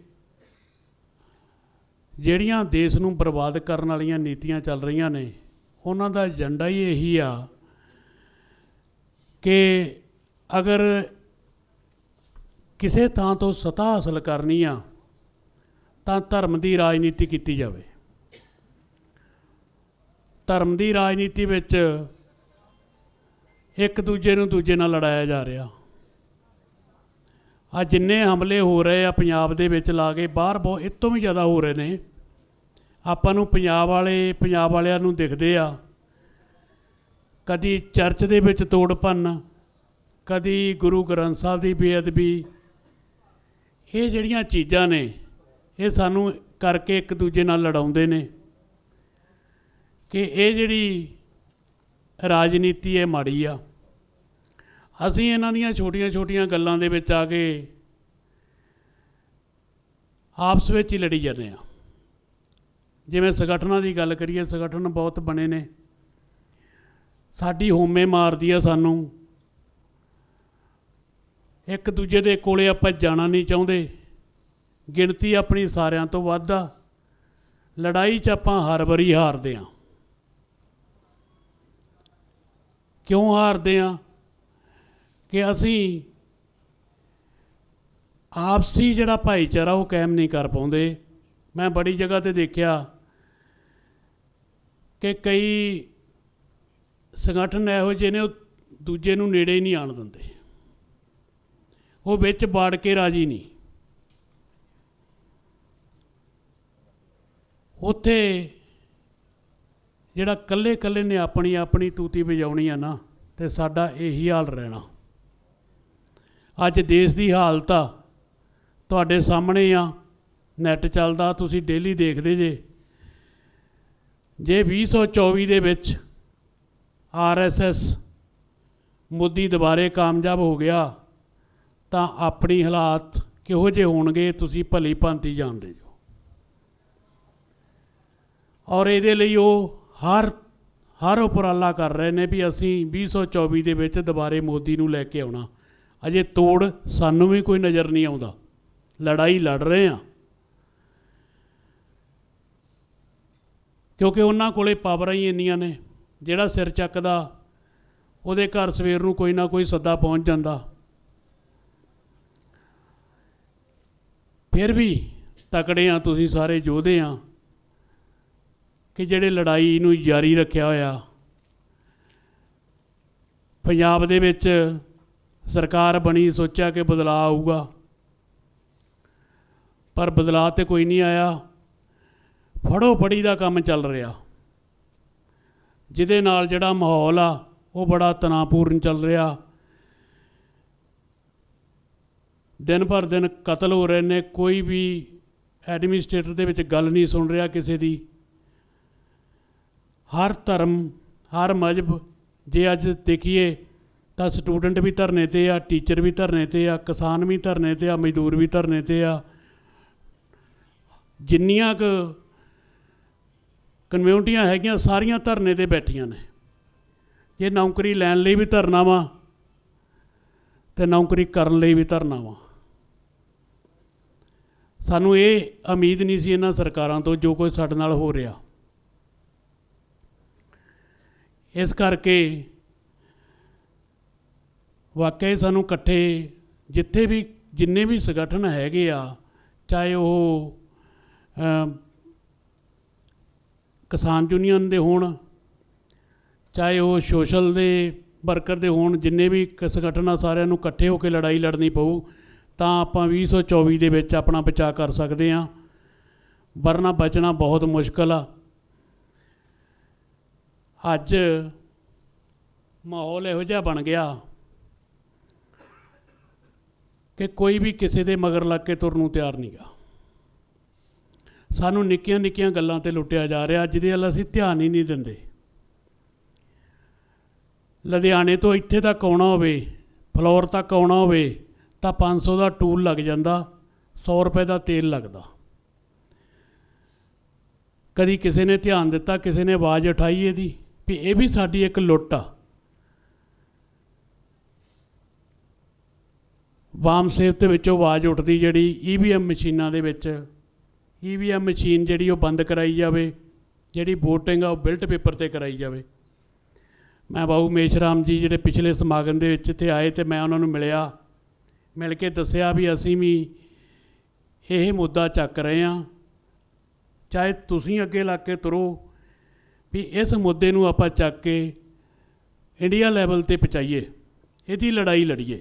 ਜਿਹੜੀਆਂ ਦੇਸ਼ ਨੂੰ ਬਰਬਾਦ ਕਰਨ ਵਾਲੀਆਂ ਨੀਤੀਆਂ ਚੱਲ ਰਹੀਆਂ ਨੇ ਉਹਨਾਂ ਦਾ ਏਜੰਡਾ ਹੀ ਇਹੀ ਆ ਕਿ ਅਗਰ ਕਿਸੇ ਥਾਂ ਤੋਂ ਸਤਾ ਹਾਸਲ ਕਰਨੀ ਆ ਤਾਂ ਧਰਮ ਦੀ ਰਾਜਨੀਤੀ ਕੀਤੀ ਜਾਵੇ। ਧਰਮ ਦੀ ਰਾਜਨੀਤੀ ਵਿੱਚ ਇੱਕ ਦੂਜੇ ਨੂੰ ਦੂਜੇ ਨਾਲ ਲੜਾਇਆ ਜਾ ਰਿਹਾ। ਆ ਜਿੰਨੇ ਹਮਲੇ ਹੋ ਰਹੇ ਆ ਪੰਜਾਬ ਦੇ ਵਿੱਚ ਲਾ ਕੇ ਬਾਹਰ ਬਹੁਤ ਇਹ ਤੋਂ ਵੀ ਜ਼ਿਆਦਾ ਹੋ ਰਹੇ ਨੇ। ਆਪਾਂ ਨੂੰ ਪੰਜਾਬ ਵਾਲਿਆਂ ਨੂੰ ਦਿਖਦੇ ਆ, ਕਦੀ ਚਰਚ ਦੇ ਵਿੱਚ ਤੋੜ ਭੰਨ, ਕਦੀ ਗੁਰੂ ਗ੍ਰੰਥ ਸਾਹਿਬ ਦੀ ਬੇਅਦਬੀ। ਇਹ ਜਿਹੜੀਆਂ ਚੀਜ਼ਾਂ ਨੇ ਇਹ ਸਾਨੂੰ ਕਰਕੇ ਇੱਕ ਦੂਜੇ ਨਾਲ ਲੜਾਉਂਦੇ ਨੇ ਕਿ ਇਹ ਜਿਹੜੀ ਰਾਜਨੀਤੀ ਹੈ ਮਾੜੀ ਆ। ਅਸੀਂ ਇਹਨਾਂ ਦੀਆਂ ਛੋਟੀਆਂ ਛੋਟੀਆਂ ਗੱਲਾਂ ਦੇ ਵਿੱਚ ਆ ਕੇ ਆਪਸ ਵਿੱਚ ਹੀ ਲੜੀ ਜਾਂਦੇ ਹਾਂ। ਜਿਵੇਂ ਸੰਗਠਨਾਂ ਦੀ ਗੱਲ ਕਰੀਏ, ਸੰਗਠਨ ਬਹੁਤ ਬਣੇ ਨੇ, ਸਾਡੀ ਹੋਮੇ ਮਾਰਦੀ ਆ ਸਾਨੂੰ। ਇੱਕ ਦੂਜੇ ਦੇ ਕੋਲੇ ਆਪਾਂ ਜਾਣਾ ਨਹੀਂ ਚਾਹੁੰਦੇ, ਗਿਣਤੀ ਆਪਣੀ ਸਾਰਿਆਂ ਤੋਂ ਵੱਧ ਆ, ਲੜਾਈ 'ਚ ਆਪਾਂ ਹਰ ਵਾਰੀ ਹਾਰਦੇ ਹਾਂ। ਕਿਉਂ ਹਾਰਦੇ ਹਾਂ? ਕਿ ਅਸੀਂ ਆਪਸੀ ਜਿਹੜਾ ਭਾਈਚਾਰਾ ਉਹ ਕਾਇਮ ਨਹੀਂ ਕਰ ਪਾਉਂਦੇ। ਮੈਂ ਬੜੀ ਜਗ੍ਹਾ ਤੇ ਦੇਖਿਆ ਕਿ ਕਈ ਸੰਗਠਨ ਇਹੋ ਜਿਹੇ ਨੇ ਉਹ ਦੂਜੇ ਨੂੰ ਨੇੜੇ ਹੀ ਨਹੀਂ ਆਉਣ ਦਿੰਦੇ, ਉਹ ਵਿੱਚ ਵੜ ਕੇ ਰਾਜੀ ਨਹੀਂ। ਉੱਥੇ ਜਿਹੜਾ ਇਕੱਲੇ ਇਕੱਲੇ ਨੇ ਆਪਣੀ ਆਪਣੀ ਤੂਤੀ ਵਜਾਉਣੀ ਆ ਨਾ, ਤੇ ਸਾਡਾ ਇਹੀ ਹਾਲ ਰਹਿਣਾ। ਅੱਜ ਦੇਸ਼ ਦੀ ਹਾਲਤ ਆ ਤੁਹਾਡੇ ਸਾਹਮਣੇ ਆ, ਨੈੱਟ ਚੱਲਦਾ, ਤੁਸੀਂ ਡੇਲੀ ਦੇਖਦੇ ਜੇ 2024 ਦੇ ਵਿੱਚ RSS ਮੋਦੀ ਦੁਬਾਰੇ ਕਾਮਯਾਬ ਹੋ ਗਿਆ ਤਾਂ ਆਪਣੀ ਹਾਲਾਤ ਕਿਹੋ ਜਿਹੇ ਹੋਣਗੇ ਤੁਸੀਂ ਭਲੀ ਭਾਂਤੀ ਜਾਣਦੇ ਜੋ। ਔਰ ਇਹਦੇ ਲਈ ਉਹ ਹਰ ਉਪਰਾਲਾ ਕਰ ਰਹੇ ਨੇ ਵੀ ਅਸੀਂ 2024 ਦੇ ਵਿੱਚ ਦੁਬਾਰੇ ਮੋਦੀ ਨੂੰ ਲੈ ਕੇ ਆਉਣਾ। ਅਜੇ ਤੋੜ ਸਾਨੂੰ ਵੀ ਕੋਈ ਨਜ਼ਰ ਨਹੀਂ ਆਉਂਦਾ, ਲੜਾਈ ਲੜ ਰਹੇ ਹਾਂ ਕਿਉਂਕਿ ਉਹਨਾਂ ਕੋਲੇ ਪਾਵਰਾਂ ਹੀ ਇੰਨੀਆਂ ਨੇ। ਜਿਹੜਾ ਸਿਰ ਚੱਕਦਾ ਉਹਦੇ ਘਰ ਸਵੇਰ ਨੂੰ ਕੋਈ ਨਾ ਕੋਈ ਸੱਦਾ ਪਹੁੰਚ ਜਾਂਦਾ। ਫਿਰ ਵੀ ਤਕੜੇ ਆ, ਤੁਸੀਂ ਸਾਰੇ ਯੋਧੇ ਆ ਕਿ ਜਿਹੜੇ ਲੜਾਈ ਨੂੰ ਜਾਰੀ ਰੱਖਿਆ ਹੋਇਆ। ਪੰਜਾਬ ਦੇ ਵਿੱਚ ਸਰਕਾਰ ਬਣੀ, ਸੋਚਿਆ ਕਿ ਬਦਲਾਅ ਆਊਗਾ, ਪਰ ਬਦਲਾਅ ਤੇ ਕੋਈ ਨਹੀਂ ਆਇਆ। ਫੜੋ ਫੜੀ ਦਾ ਕੰਮ ਚੱਲ ਰਿਹਾ, ਜਿਹਦੇ ਨਾਲ ਜਿਹੜਾ ਮਾਹੌਲ ਆ ਉਹ ਬੜਾ ਤਣਾਅਪੂਰਨ ਚੱਲ ਰਿਹਾ। ਦਿਨ ਭਰ ਦਿਨ ਕਤਲ ਹੋ ਰਹੇ ਨੇ, ਕੋਈ ਵੀ ਐਡਮਿਨਿਸਟ੍ਰੇਟਰ ਦੇ ਵਿੱਚ ਗੱਲ ਨਹੀਂ ਸੁਣ ਰਿਹਾ ਕਿਸੇ ਦੀ। ਹਰ ਧਰਮ, ਹਰ ਮਜ਼ਹਬ, ਜੇ ਅੱਜ ਦੇਖੀਏ ਤਾਂ ਸਟੂਡੈਂਟ ਵੀ ਧਰਨੇ 'ਤੇ ਆ, ਟੀਚਰ ਵੀ ਧਰਨੇ 'ਤੇ ਆ, ਕਿਸਾਨ ਵੀ ਧਰਨੇ 'ਤੇ ਆ, ਮਜ਼ਦੂਰ ਵੀ ਧਰਨੇ 'ਤੇ ਆ। ਜਿੰਨੀਆਂ ਕੁ ਕਮਿਊਨਿਟੀਆਂ ਹੈਗੀਆਂ ਸਾਰੀਆਂ ਧਰਨੇ 'ਤੇ ਬੈਠੀਆਂ ਨੇ। ਜੇ ਨੌਕਰੀ ਲੈਣ ਲਈ ਵੀ ਧਰਨਾ ਵਾ ਅਤੇ ਨੌਕਰੀ ਕਰਨ ਲਈ ਵੀ ਧਰਨਾ ਵਾ। ਸਾਨੂੰ ਇਹ ਉਮੀਦ ਨਹੀਂ ਸੀ ਇਹਨਾਂ ਸਰਕਾਰਾਂ ਤੋਂ ਜੋ ਕੁਝ ਸਾਡੇ ਨਾਲ ਹੋ ਰਿਹਾ। ਇਸ ਕਰਕੇ ਵਾਕਈ ਸਾਨੂੰ ਇਕੱਠੇ ਜਿੱਥੇ ਵੀ ਜਿੰਨੇ ਵੀ ਸੰਗਠਨ ਹੈਗੇ ਆ, ਚਾਹੇ ਉਹ ਕਿਸਾਨ ਯੂਨੀਅਨ ਦੇ ਹੋਣ, ਚਾਹੇ ਉਹ ਸੋਸ਼ਲ ਦੇ ਵਰਕਰ ਦੇ ਹੋਣ, ਜਿੰਨੇ ਵੀ ਸੰਗਠਨ ਆ ਸਾਰਿਆਂ ਨੂੰ ਇਕੱਠੇ ਹੋ ਕੇ ਲੜਾਈ ਲੜਨੀ ਪਊ ਤਾਂ ਆਪਾਂ 2024 ਦੇ ਵਿੱਚ ਆਪਣਾ ਬਚਾਅ ਕਰ ਸਕਦੇ ਹਾਂ। ਵਰਨਾ ਬਚਣਾ ਬਹੁਤ ਮੁਸ਼ਕਲ ਆ। ਅੱਜ ਮਾਹੌਲ ਇਹੋ ਜਿਹਾ ਬਣ ਗਿਆ ਕਿ ਕੋਈ ਵੀ ਕਿਸੇ ਦੇ ਮਗਰ ਲੱਗ ਕੇ ਤੁਰਨ ਨੂੰ ਤਿਆਰ ਨਹੀਂ ਗਾ। ਸਾਨੂੰ ਨਿੱਕੀਆਂ ਨਿੱਕੀਆਂ ਗੱਲਾਂ 'ਤੇ ਲੁੱਟਿਆ ਜਾ ਰਿਹਾ, ਜਿਹਦੇ ਵੱਲ ਅਸੀਂ ਧਿਆਨ ਹੀ ਨਹੀਂ ਦਿੰਦੇ। ਲੁਧਿਆਣੇ ਤੋਂ ਇੱਥੇ ਤੱਕ ਆਉਣਾ ਹੋਵੇ, ਫਲੋਰ ਤੱਕ ਆਉਣਾ ਹੋਵੇ ਤਾਂ 500 ਦਾ ਟੂਲ ਲੱਗ ਜਾਂਦਾ, 100 ਰੁਪਏ ਦਾ ਤੇਲ ਲੱਗਦਾ। ਕਦੀ ਕਿਸੇ ਨੇ ਧਿਆਨ ਦਿੱਤਾ, ਕਿਸੇ ਨੇ ਆਵਾਜ਼ ਉਠਾਈ ਇਹਦੀ ਵੀ ਇਹ ਵੀ ਸਾਡੀ ਇੱਕ ਲੁੱਟ ਆ। ਵਾਮ ਸੇਵ ਦੇ ਵਿੱਚੋਂ ਆਵਾਜ਼ ਉੱਠਦੀ ਜਿਹੜੀ EVM ਮਸ਼ੀਨਾਂ ਦੇ ਵਿੱਚ, EVM ਮਸ਼ੀਨ ਜਿਹੜੀ ਉਹ ਬੰਦ ਕਰਾਈ ਜਾਵੇ, ਜਿਹੜੀ ਵੋਟਿੰਗ ਆ ਉਹ ਬਿਲਟ ਪੇਪਰ 'ਤੇ ਕਰਾਈ ਜਾਵੇ। मैं बाबू मेशराम जी ਜਿਹੜੇ ਪਿਛਲੇ ਸਮਾਗਮ ਦੇ ਵਿੱਚ ਇੱਥੇ ਆਏ ਤੇ ਮੈਂ ਉਹਨਾਂ ਨੂੰ ਮਿਲਿਆ, ਮਿਲ ਕੇ ਦੱਸਿਆ ਵੀ ਅਸੀਂ ਵੀ ਇਹ ਮੁੱਦਾ ਚੱਕ ਰਹੇ ਹਾਂ, ਚਾਹੇ ਤੁਸੀਂ ਅੱਗੇ ਲੱਗ ਕੇ ਤੁਰੋ ਵੀ ਇਸ ਮੁੱਦੇ ਨੂੰ ਆਪਾਂ ਚੱਕ ਕੇ ਇੰਡੀਆ ਲੈਵਲ ਤੇ ਪਹੁੰਚਾਈਏ, ਇਹਦੀ ਲੜਾਈ ਲੜੀਏ।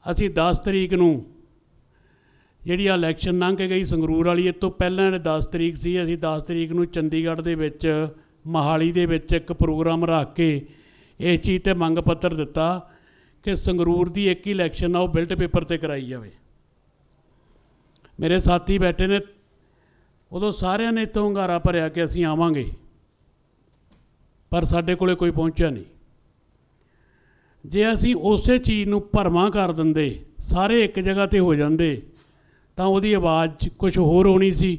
ਅਸੀਂ 10 ਤਰੀਕ ਨੂੰ ਜਿਹੜੀ ਇਲੈਕਸ਼ਨ ਲੰਘ ਕੇ ਗਈ ਸੰਗਰੂਰ ਵਾਲੀ, ਇਹ ਤੋਂ ਪਹਿਲਾਂ 10 ਤਰੀਕ ਸੀ, ਅਸੀਂ 10 ਤਰੀਕ ਨੂੰ ਚੰਡੀਗੜ੍ਹ ਦੇ ਵਿੱਚ ਮੋਹਾਲੀ ਦੇ ਵਿੱਚ ਇੱਕ ਪ੍ਰੋਗਰਾਮ ਰੱਖ ਕੇ ਇਸ ਚੀਜ਼ 'ਤੇ ਮੰਗ ਪੱਤਰ ਦਿੱਤਾ ਕਿ ਸੰਗਰੂਰ ਦੀ ਇੱਕ ਹੀ ਇਲੈਕਸ਼ਨ ਆ ਉਹ ਬਿਲਟ ਪੇਪਰ 'ਤੇ ਕਰਾਈ ਜਾਵੇ। ਮੇਰੇ ਸਾਥੀ ਬੈਠੇ ਨੇ, ਉਦੋਂ ਸਾਰਿਆਂ ਨੇ ਇੱਥੋਂ ਹੁੰਗਾਰਾ ਭਰਿਆ ਕਿ ਅਸੀਂ ਆਵਾਂਗੇ, ਪਰ ਸਾਡੇ ਕੋਲੇ ਕੋਈ ਪਹੁੰਚਿਆ ਨਹੀਂ। ਜੇ ਅਸੀਂ ਉਸੇ ਚੀਜ਼ ਨੂੰ ਭਰਵਾਂ ਕਰ ਦਿੰਦੇ, ਸਾਰੇ ਇੱਕ ਜਗ੍ਹਾ 'ਤੇ ਹੋ ਜਾਂਦੇ, ਤਾਂ ਉਹਦੀ ਆਵਾਜ਼ ਕੁਝ ਹੋਰ ਹੋਣੀ ਸੀ,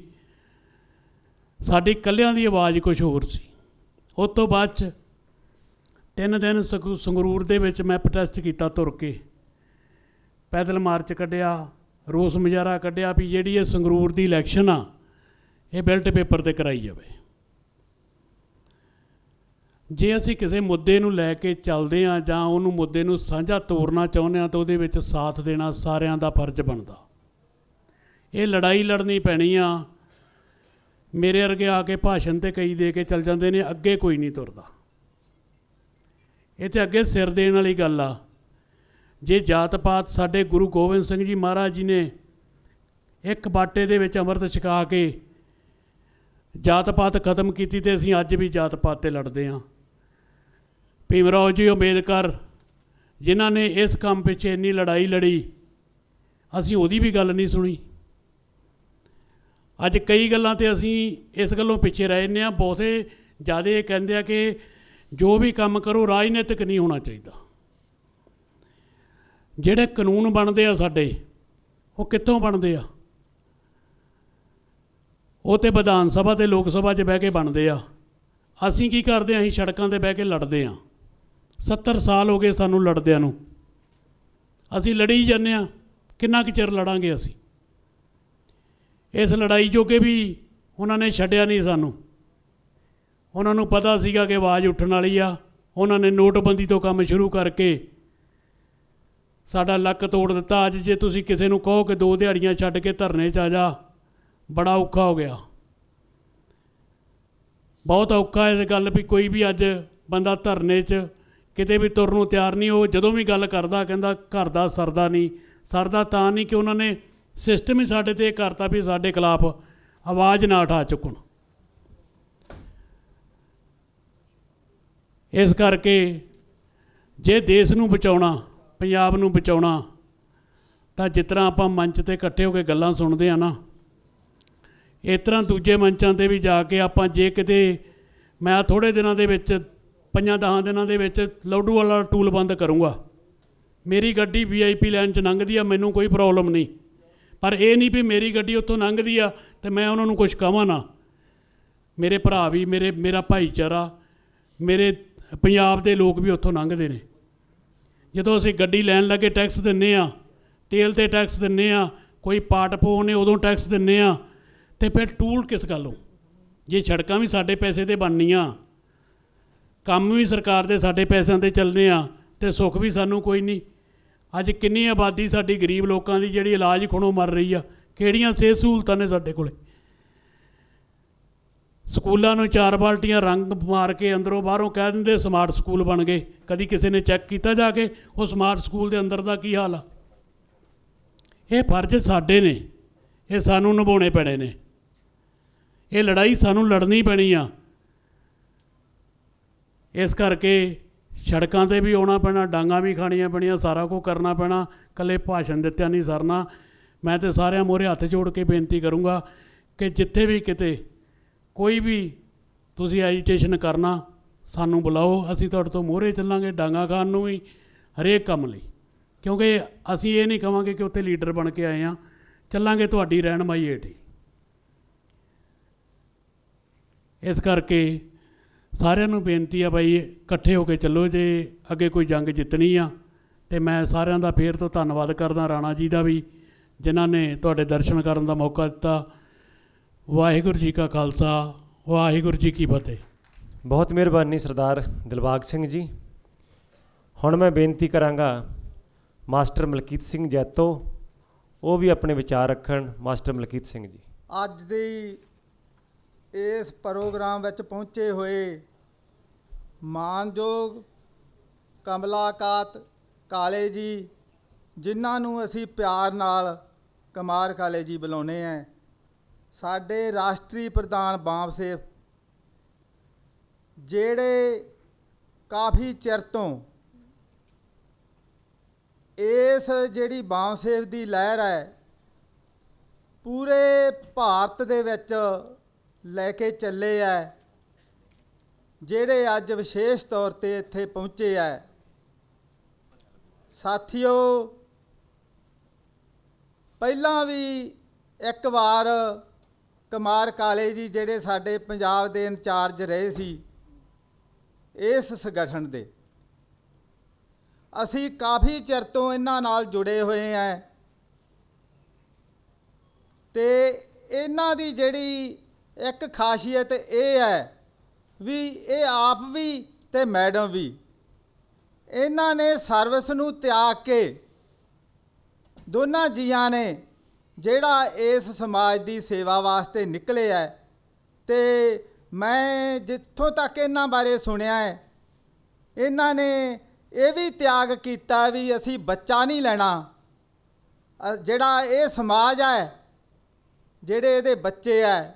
ਸਾਡੀ ਇਕੱਲਿਆਂ ਦੀ ਆਵਾਜ਼ ਕੁਝ ਹੋਰ ਸੀ। ਉਸ ਤੋਂ ਬਾਅਦ 'ਚ 3 ਦਿਨ ਸੰਗਰੂਰ ਦੇ ਵਿੱਚ ਮੈਂ ਪ੍ਰੋਟੈਸਟ ਕੀਤਾ, ਤੁਰ ਕੇ ਪੈਦਲ ਮਾਰਚ ਕੱਢਿਆ, ਰੋਸ ਮੁਜ਼ਾਹਰਾ ਕੱਢਿਆ ਵੀ ਜਿਹੜੀ ਇਹ ਸੰਗਰੂਰ ਦੀ ਇਲੈਕਸ਼ਨ ਆ ਇਹ ਬਿਲਟ ਪੇਪਰ 'ਤੇ ਕਰਾਈ ਜਾਵੇ। ਜੇ ਅਸੀਂ ਕਿਸੇ ਮੁੱਦੇ ਨੂੰ ਲੈ ਕੇ ਚੱਲਦੇ ਹਾਂ ਜਾਂ ਉਹਨੂੰ ਮੁੱਦੇ ਨੂੰ ਸਾਂਝਾ ਤੋਰਨਾ ਚਾਹੁੰਦੇ ਹਾਂ ਤਾਂ ਉਹਦੇ ਵਿੱਚ ਸਾਥ ਦੇਣਾ ਸਾਰਿਆਂ ਦਾ ਫਰਜ਼ ਬਣਦਾ। ਇਹ ਲੜਾਈ ਲੜਨੀ ਪੈਣੀ ਆ। ਮੇਰੇ ਵਰਗੇ ਆ ਕੇ ਭਾਸ਼ਣ ਤੇ ਕਈ ਦੇ ਕੇ ਚੱਲ ਜਾਂਦੇ ਨੇ, ਅੱਗੇ ਕੋਈ ਨਹੀਂ ਤੁਰਦਾ। ਇਹ ਤਾਂ ਅੱਗੇ ਸਿਰ ਦੇਣ ਵਾਲੀ ਗੱਲ ਆ। ਜੇ ਜਾਤ ਪਾਤ ਸਾਡੇ ਗੁਰੂ ਗੋਬਿੰਦ ਸਿੰਘ ਜੀ ਮਹਾਰਾਜ ਜੀ ਨੇ ਇੱਕ ਬਾਟੇ ਦੇ ਵਿੱਚ ਅੰਮ੍ਰਿਤ ਛਕਾ ਕੇ ਜਾਤ ਪਾਤ ਖਤਮ ਕੀਤੀ, ਤੇ ਅਸੀਂ ਅੱਜ ਵੀ ਜਾਤ ਪਾਤ 'ਤੇ ਲੜਦੇ ਹਾਂ। ਭੀਮ ਰਾਓ ਜੀ ਅੰਬੇਦਕਰ ਜਿਨ੍ਹਾਂ ਨੇ ਇਸ ਕੰਮ ਪਿੱਛੇ ਇੰਨੀ ਲੜਾਈ ਲੜੀ, ਅਸੀਂ ਉਹਦੀ ਵੀ ਗੱਲ ਨਹੀਂ ਸੁਣੀ। ਅੱਜ ਕਈ ਗੱਲਾਂ 'ਤੇ ਅਸੀਂ ਇਸ ਗੱਲੋਂ ਪਿੱਛੇ ਰਹਿ ਜਾਂਦੇ ਹਾਂ। ਬਹੁਤੇ ਜ਼ਿਆਦਾ ਇਹ ਕਹਿੰਦੇ ਆ ਕਿ ਜੋ ਵੀ ਕੰਮ ਕਰੋ ਰਾਜਨੀਤਿਕ ਨਹੀਂ ਹੋਣਾ ਚਾਹੀਦਾ। ਜਿਹੜੇ ਕਾਨੂੰਨ ਬਣਦੇ ਆ ਸਾਡੇ, ਉਹ ਕਿੱਥੋਂ ਬਣਦੇ ਆ? ਉਹ ਤਾਂ ਵਿਧਾਨ ਸਭਾ ਅਤੇ ਲੋਕ ਸਭਾ 'ਚ ਬਹਿ ਕੇ ਬਣਦੇ ਆ। ਅਸੀਂ ਕੀ ਕਰਦੇ ਹਾਂ? ਅਸੀਂ ਸੜਕਾਂ 'ਤੇ ਬਹਿ ਕੇ ਲੜਦੇ ਹਾਂ। 70 ਸਾਲ ਹੋ ਗਏ ਸਾਨੂੰ ਲੜਦਿਆਂ ਨੂੰ, ਅਸੀਂ ਲੜੀ ਜਾਂਦੇ ਹਾਂ। ਕਿੰਨਾ ਕੁ ਚਿਰ ਲੜਾਂਗੇ ਅਸੀਂ? ਇਸ ਲੜਾਈ ਜੋਗੇ ਵੀ ਉਹਨਾਂ ਨੇ ਛੱਡਿਆ ਨਹੀਂ ਸਾਨੂੰ। ਉਹਨਾਂ ਨੂੰ ਪਤਾ ਸੀਗਾ ਕਿ ਆਵਾਜ਼ ਉੱਠਣ ਵਾਲੀ ਆ। ਉਹਨਾਂ ਨੇ ਨੋਟਬੰਦੀ ਤੋਂ ਕੰਮ ਸ਼ੁਰੂ ਕਰਕੇ ਸਾਡਾ ਲੱਕ ਤੋੜ ਦਿੱਤਾ। ਅੱਜ ਜੇ ਤੁਸੀਂ ਕਿਸੇ ਨੂੰ ਕਹੋ ਕਿ 2 ਦਿਹਾੜੀਆਂ ਛੱਡ ਕੇ ਧਰਨੇ 'ਚ ਆ ਜਾ, ਬੜਾ ਔਖਾ ਹੋ ਗਿਆ, ਬਹੁਤ ਔਖਾ ਇਸ ਗੱਲ ਵੀ ਕੋਈ ਵੀ ਅੱਜ ਬੰਦਾ ਧਰਨੇ 'ਚ ਕਿਤੇ ਵੀ ਤੁਰਨ ਨੂੰ ਤਿਆਰ ਨਹੀਂ। ਉਹ ਜਦੋਂ ਵੀ ਗੱਲ ਕਰਦਾ ਕਹਿੰਦਾ ਘਰ ਦਾ ਸਰਦਾ ਨਹੀਂ। ਸਰਦਾ ਤਾਂ ਨਹੀਂ ਕਿ ਉਹਨਾਂ ਨੇ ਸਿਸਟਮ ਹੀ ਸਾਡੇ 'ਤੇ ਕਰਤਾ ਵੀ ਸਾਡੇ ਖਿਲਾਫ ਆਵਾਜ਼ ਨਾ ਉਠਾ ਚੁੱਕਣ। ਇਸ ਕਰਕੇ ਜੇ ਦੇਸ਼ ਨੂੰ ਬਚਾਉਣਾ, ਪੰਜਾਬ ਨੂੰ ਬਚਾਉਣਾ, ਤਾਂ ਜਿਸ ਤਰ੍ਹਾਂ ਆਪਾਂ ਮੰਚ 'ਤੇ ਇਕੱਠੇ ਹੋ ਕੇ ਗੱਲਾਂ ਸੁਣਦੇ ਆ ਨਾ, ਇਸ ਤਰ੍ਹਾਂ ਦੂਜੇ ਮੰਚਾਂ 'ਤੇ ਵੀ ਜਾ ਕੇ ਆਪਾਂ ਜੇ ਕਿਤੇ, ਮੈਂ ਥੋੜ੍ਹੇ ਦਿਨਾਂ ਦੇ ਵਿੱਚ 5-10 ਦਿਨਾਂ ਦੇ ਵਿੱਚ ਲੌਡੂ ਵਾਲਾ ਟੂਲ ਬੰਦ ਕਰੂੰਗਾ। ਮੇਰੀ ਗੱਡੀ VIP ਲਾਈਨ 'ਚ ਲੰਘਦੀ ਆ, ਮੈਨੂੰ ਕੋਈ ਪ੍ਰੋਬਲਮ ਨਹੀਂ, ਪਰ ਇਹ ਨਹੀਂ ਵੀ ਮੇਰੀ ਗੱਡੀ ਉੱਥੋਂ ਲੰਘਦੀ ਆ ਅਤੇ ਮੈਂ ਉਹਨਾਂ ਨੂੰ ਕੁਛ ਕਹਾਂ ਨਾ। ਮੇਰੇ ਭਰਾ ਵੀ, ਮੇਰਾ ਭਾਈਚਾਰਾ, ਮੇਰੇ ਪੰਜਾਬ ਦੇ ਲੋਕ ਵੀ ਉੱਥੋਂ ਲੰਘਦੇ ਨੇ। ਜਦੋਂ ਅਸੀਂ ਗੱਡੀ ਲੈਣ ਲੱਗੇ ਟੈਕਸ ਦਿੰਦੇ ਹਾਂ, ਤੇਲ 'ਤੇ ਟੈਕਸ ਦਿੰਦੇ ਹਾਂ, ਕੋਈ ਪਾਰਟ ਪਾਉਣੇ ਉਦੋਂ ਟੈਕਸ ਦਿੰਦੇ ਹਾਂ, ਅਤੇ ਫਿਰ ਟੂਲ ਕਿਸ ਗੱਲੋਂ? ਜੇ ਸੜਕਾਂ ਵੀ ਸਾਡੇ ਪੈਸੇ 'ਤੇ ਬਣਨੀਆਂ, ਕੰਮ ਵੀ ਸਰਕਾਰ ਦੇ ਸਾਡੇ ਪੈਸਿਆਂ 'ਤੇ ਚੱਲਣੇ ਆ, ਅਤੇ ਸੁੱਖ ਵੀ ਸਾਨੂੰ ਕੋਈ ਨਹੀਂ। ਅੱਜ ਕਿੰਨੀ ਆਬਾਦੀ ਸਾਡੀ ਗਰੀਬ ਲੋਕਾਂ ਦੀ ਜਿਹੜੀ ਇਲਾਜ ਖੁਣੋਂ ਮਰ ਰਹੀ ਆ। ਕਿਹੜੀਆਂ ਸਿਹਤ ਸਹੂਲਤਾਂ ਨੇ ਸਾਡੇ ਕੋਲ? ਸਕੂਲਾਂ ਨੂੰ 4 ਬਾਲਟੀਆਂ ਰੰਗ ਮਾਰ ਕੇ ਅੰਦਰੋਂ ਬਾਹਰੋਂ ਕਹਿ ਦਿੰਦੇ ਸਮਾਰਟ ਸਕੂਲ ਬਣ ਗਏ। ਕਦੀ ਕਿਸੇ ਨੇ ਚੈੱਕ ਕੀਤਾ ਜਾ ਕੇ ਉਹ ਸਮਾਰਟ ਸਕੂਲ ਦੇ ਅੰਦਰ ਦਾ ਕੀ ਹਾਲ ਆ? ਇਹ ਫਰਜ਼ ਸਾਡੇ ਨੇ, ਇਹ ਸਾਨੂੰ ਨਿਭਾਉਣੇ ਪੈਣੇ ਨੇ। ਇਹ ਲੜਾਈ ਸਾਨੂੰ ਲੜਨੀ ਪੈਣੀ ਆ। ਇਸ ਕਰਕੇ ਸੜਕਾਂ 'ਤੇ ਵੀ ਆਉਣਾ ਪੈਣਾ, ਡਾਂਗਾਂ ਵੀ ਖਾਣੀਆਂ ਪੈਣੀਆਂ, ਸਾਰਾ ਕੁਝ ਕਰਨਾ ਪੈਣਾ। ਇਕੱਲੇ ਭਾਸ਼ਣ ਦਿੱਤਿਆਂ ਨਹੀਂ ਸਰਨਾ। ਮੈਂ ਤਾਂ ਸਾਰਿਆਂ ਮੂਹਰੇ ਹੱਥ ਜੋੜ ਕੇ ਬੇਨਤੀ ਕਰੂੰਗਾ ਕਿ ਜਿੱਥੇ ਵੀ ਕਿਤੇ ਕੋਈ ਵੀ ਤੁਸੀਂ ਐਜੀਟੇਸ਼ਨ ਕਰਨਾ, ਸਾਨੂੰ ਬੁਲਾਓ, ਅਸੀਂ ਤੁਹਾਡੇ ਤੋਂ ਮੂਹਰੇ ਚੱਲਾਂਗੇ, ਡਾਂਗਾ ਖਾਣ ਨੂੰ ਵੀ, ਹਰੇਕ ਕੰਮ ਲਈ। ਕਿਉਂਕਿ ਅਸੀਂ ਇਹ ਨਹੀਂ ਕਹਾਂਗੇ ਕਿ ਉੱਥੇ ਲੀਡਰ ਬਣ ਕੇ ਆਏ ਹਾਂ, ਚੱਲਾਂਗੇ ਤੁਹਾਡੀ ਰਹਿਨਮਾਈ ਹੇਠ ਹੀ। ਇਸ ਕਰਕੇ ਸਾਰਿਆਂ ਨੂੰ ਬੇਨਤੀ ਆ ਬਾਈ, ਇਕੱਠੇ ਹੋ ਕੇ ਚੱਲੋ ਜੇ ਅੱਗੇ ਕੋਈ ਜੰਗ ਜਿੱਤਣੀ ਆ। ਅਤੇ ਮੈਂ ਸਾਰਿਆਂ ਦਾ ਫੇਰ ਤੋਂ ਧੰਨਵਾਦ ਕਰਦਾ, ਰਾਣਾ ਜੀ ਦਾ ਵੀ, ਜਿਨ੍ਹਾਂ ਨੇ ਤੁਹਾਡੇ ਦਰਸ਼ਨ ਕਰਨ ਦਾ ਮੌਕਾ ਦਿੱਤਾ। ਵਾਹਿਗੁਰੂ ਜੀ ਕਾ ਖਾਲਸਾ, ਵਾਹਿਗੁਰੂ ਜੀ ਕੀ ਫਤਿਹ। ਬਹੁਤ ਮਿਹਰਬਾਨੀ ਸਰਦਾਰ ਦਿਲਬਾਗ ਸਿੰਘ ਜੀ। ਹੁਣ ਮੈਂ ਬੇਨਤੀ ਕਰਾਂਗਾ ਮਾਸਟਰ ਮਲਕੀਤ ਸਿੰਘ ਜੈਤੋ, ਉਹ ਵੀ ਆਪਣੇ ਵਿਚਾਰ ਰੱਖਣ। ਮਾਸਟਰ ਮਲਕੀਤ ਸਿੰਘ ਜੀ। ਅੱਜ ਦੀ ਇਸ ਪ੍ਰੋਗਰਾਮ ਵਿੱਚ ਪਹੁੰਚੇ ਹੋਏ ਮਾਨਯੋਗ ਕਮਲਾਕਾਂਤ ਕਾਲੇ ਜੀ, ਜਿਨ੍ਹਾਂ ਨੂੰ ਅਸੀਂ ਪਿਆਰ ਨਾਲ ਕੁਮਾਰ ਕਾਲੇ ਜੀ ਬੁਲਾਉਂਦੇ ਹਾਂ, ਸਾਡੇ ਰਾਸ਼ਟਰੀ ਪ੍ਰਧਾਨ ਬਾਮ ਸੇਵ, ਜਿਹੜੇ ਕਾਫੀ ਚਿਰ ਤੋਂ ਇਸ ਜਿਹੜੀ ਬਾਮ ਸੇਵ ਦੀ ਲਹਿਰ ਹੈ ਪੂਰੇ ਭਾਰਤ ਦੇ ਵਿੱਚ ਲੈ ਕੇ ਚੱਲੇ ਹੈ, ਜਿਹੜੇ ਅੱਜ ਵਿਸ਼ੇਸ਼ ਤੌਰ ਤੇ ਇੱਥੇ ਪਹੁੰਚੇ ਹੈ। ਸਾਥੀਓ, ਪਹਿਲਾਂ ਵੀ ਇੱਕ ਵਾਰ ਕੁਮਾਰ ਕਾਲੇ ਜੀ ਜਿਹੜੇ ਸਾਡੇ ਪੰਜਾਬ ਦੇ ਇੰਚਾਰਜ ਰਹੇ ਸੀ ਇਸ ਸੰਗਠਨ ਦੇ, ਅਸੀਂ ਕਾਫੀ ਚਿਰ ਤੋਂ ਇਹਨਾਂ ਨਾਲ ਜੁੜੇ ਹੋਏ ਹਾਂ ਤੇ ਇਹਨਾਂ ਦੀ ਜਿਹੜੀ ਇੱਕ ਖਾਸੀਅਤ ਇਹ ਹੈ ਵੀ ਇਹ ਆਪ ਵੀ ਤੇ ਮੈਡਮ ਵੀ, ਇਹਨਾਂ ਨੇ ਸਰਵਿਸ ਨੂੰ ਤਿਆਗ ਕੇ ਦੋਨਾਂ ਜੀਆਂ ਨੇ ਜਿਹੜਾ ਇਸ ਸਮਾਜ ਦੀ ਸੇਵਾ ਵਾਸਤੇ ਨਿਕਲੇ ਹੈ। ਤੇ ਮੈਂ ਜਿੱਥੋਂ ਤੱਕ ਇਹਨਾਂ ਬਾਰੇ ਸੁਣਿਆ ਹੈ, ਇਹਨਾਂ ਨੇ ਇਹ ਵੀ ਤਿਆਗ ਕੀਤਾ ਵੀ ਅਸੀਂ ਬੱਚਾ ਨਹੀਂ ਲੈਣਾ। ਜਿਹੜਾ ਇਹ ਸਮਾਜ ਹੈ, ਜਿਹੜੇ ਇਹਦੇ ਬੱਚੇ ਹੈ,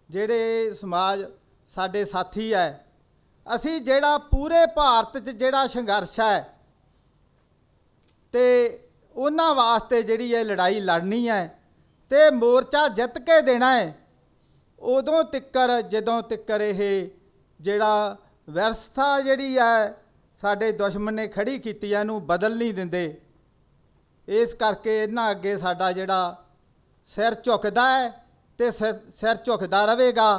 ਜਿਹੜੇ ਸਮਾਜ ਸਾਡੇ ਸਾਥੀ ਹੈ, ਅਸੀਂ ਜਿਹੜਾ ਪੂਰੇ ਭਾਰਤ 'ਚ ਜਿਹੜਾ ਸੰਘਰਸ਼ ਹੈ ਤੇ ਉਹਨਾਂ ਵਾਸਤੇ ਜਿਹੜੀ ਇਹ ਲੜਾਈ ਲੜਨੀ ਹੈ ਤੇ ਮੋਰਚਾ ਜਿੱਤ ਕੇ ਦੇਣਾ ਹੈ, ਉਦੋਂ ਤਿੱਕਰ ਜਦੋਂ ਤਿੱਕਰ ਇਹ ਜਿਹੜਾ ਵਿਵਸਥਾ ਜਿਹੜੀ ਹੈ ਸਾਡੇ ਦੁਸ਼ਮਣ ਨੇ ਖੜੀ ਕੀਤੀ ਹੈ ਇਹਨੂੰ ਬਦਲ ਨਹੀਂ ਦਿੰਦੇ। ਇਸ ਕਰਕੇ ਇਹਨਾਂ ਅੱਗੇ ਸਾਡਾ ਜਿਹੜਾ ਸਿਰ ਝੁਕਦਾ ਹੈ ਤੇ ਸਿਰ ਝੁਕਦਾ ਰਹੇਗਾ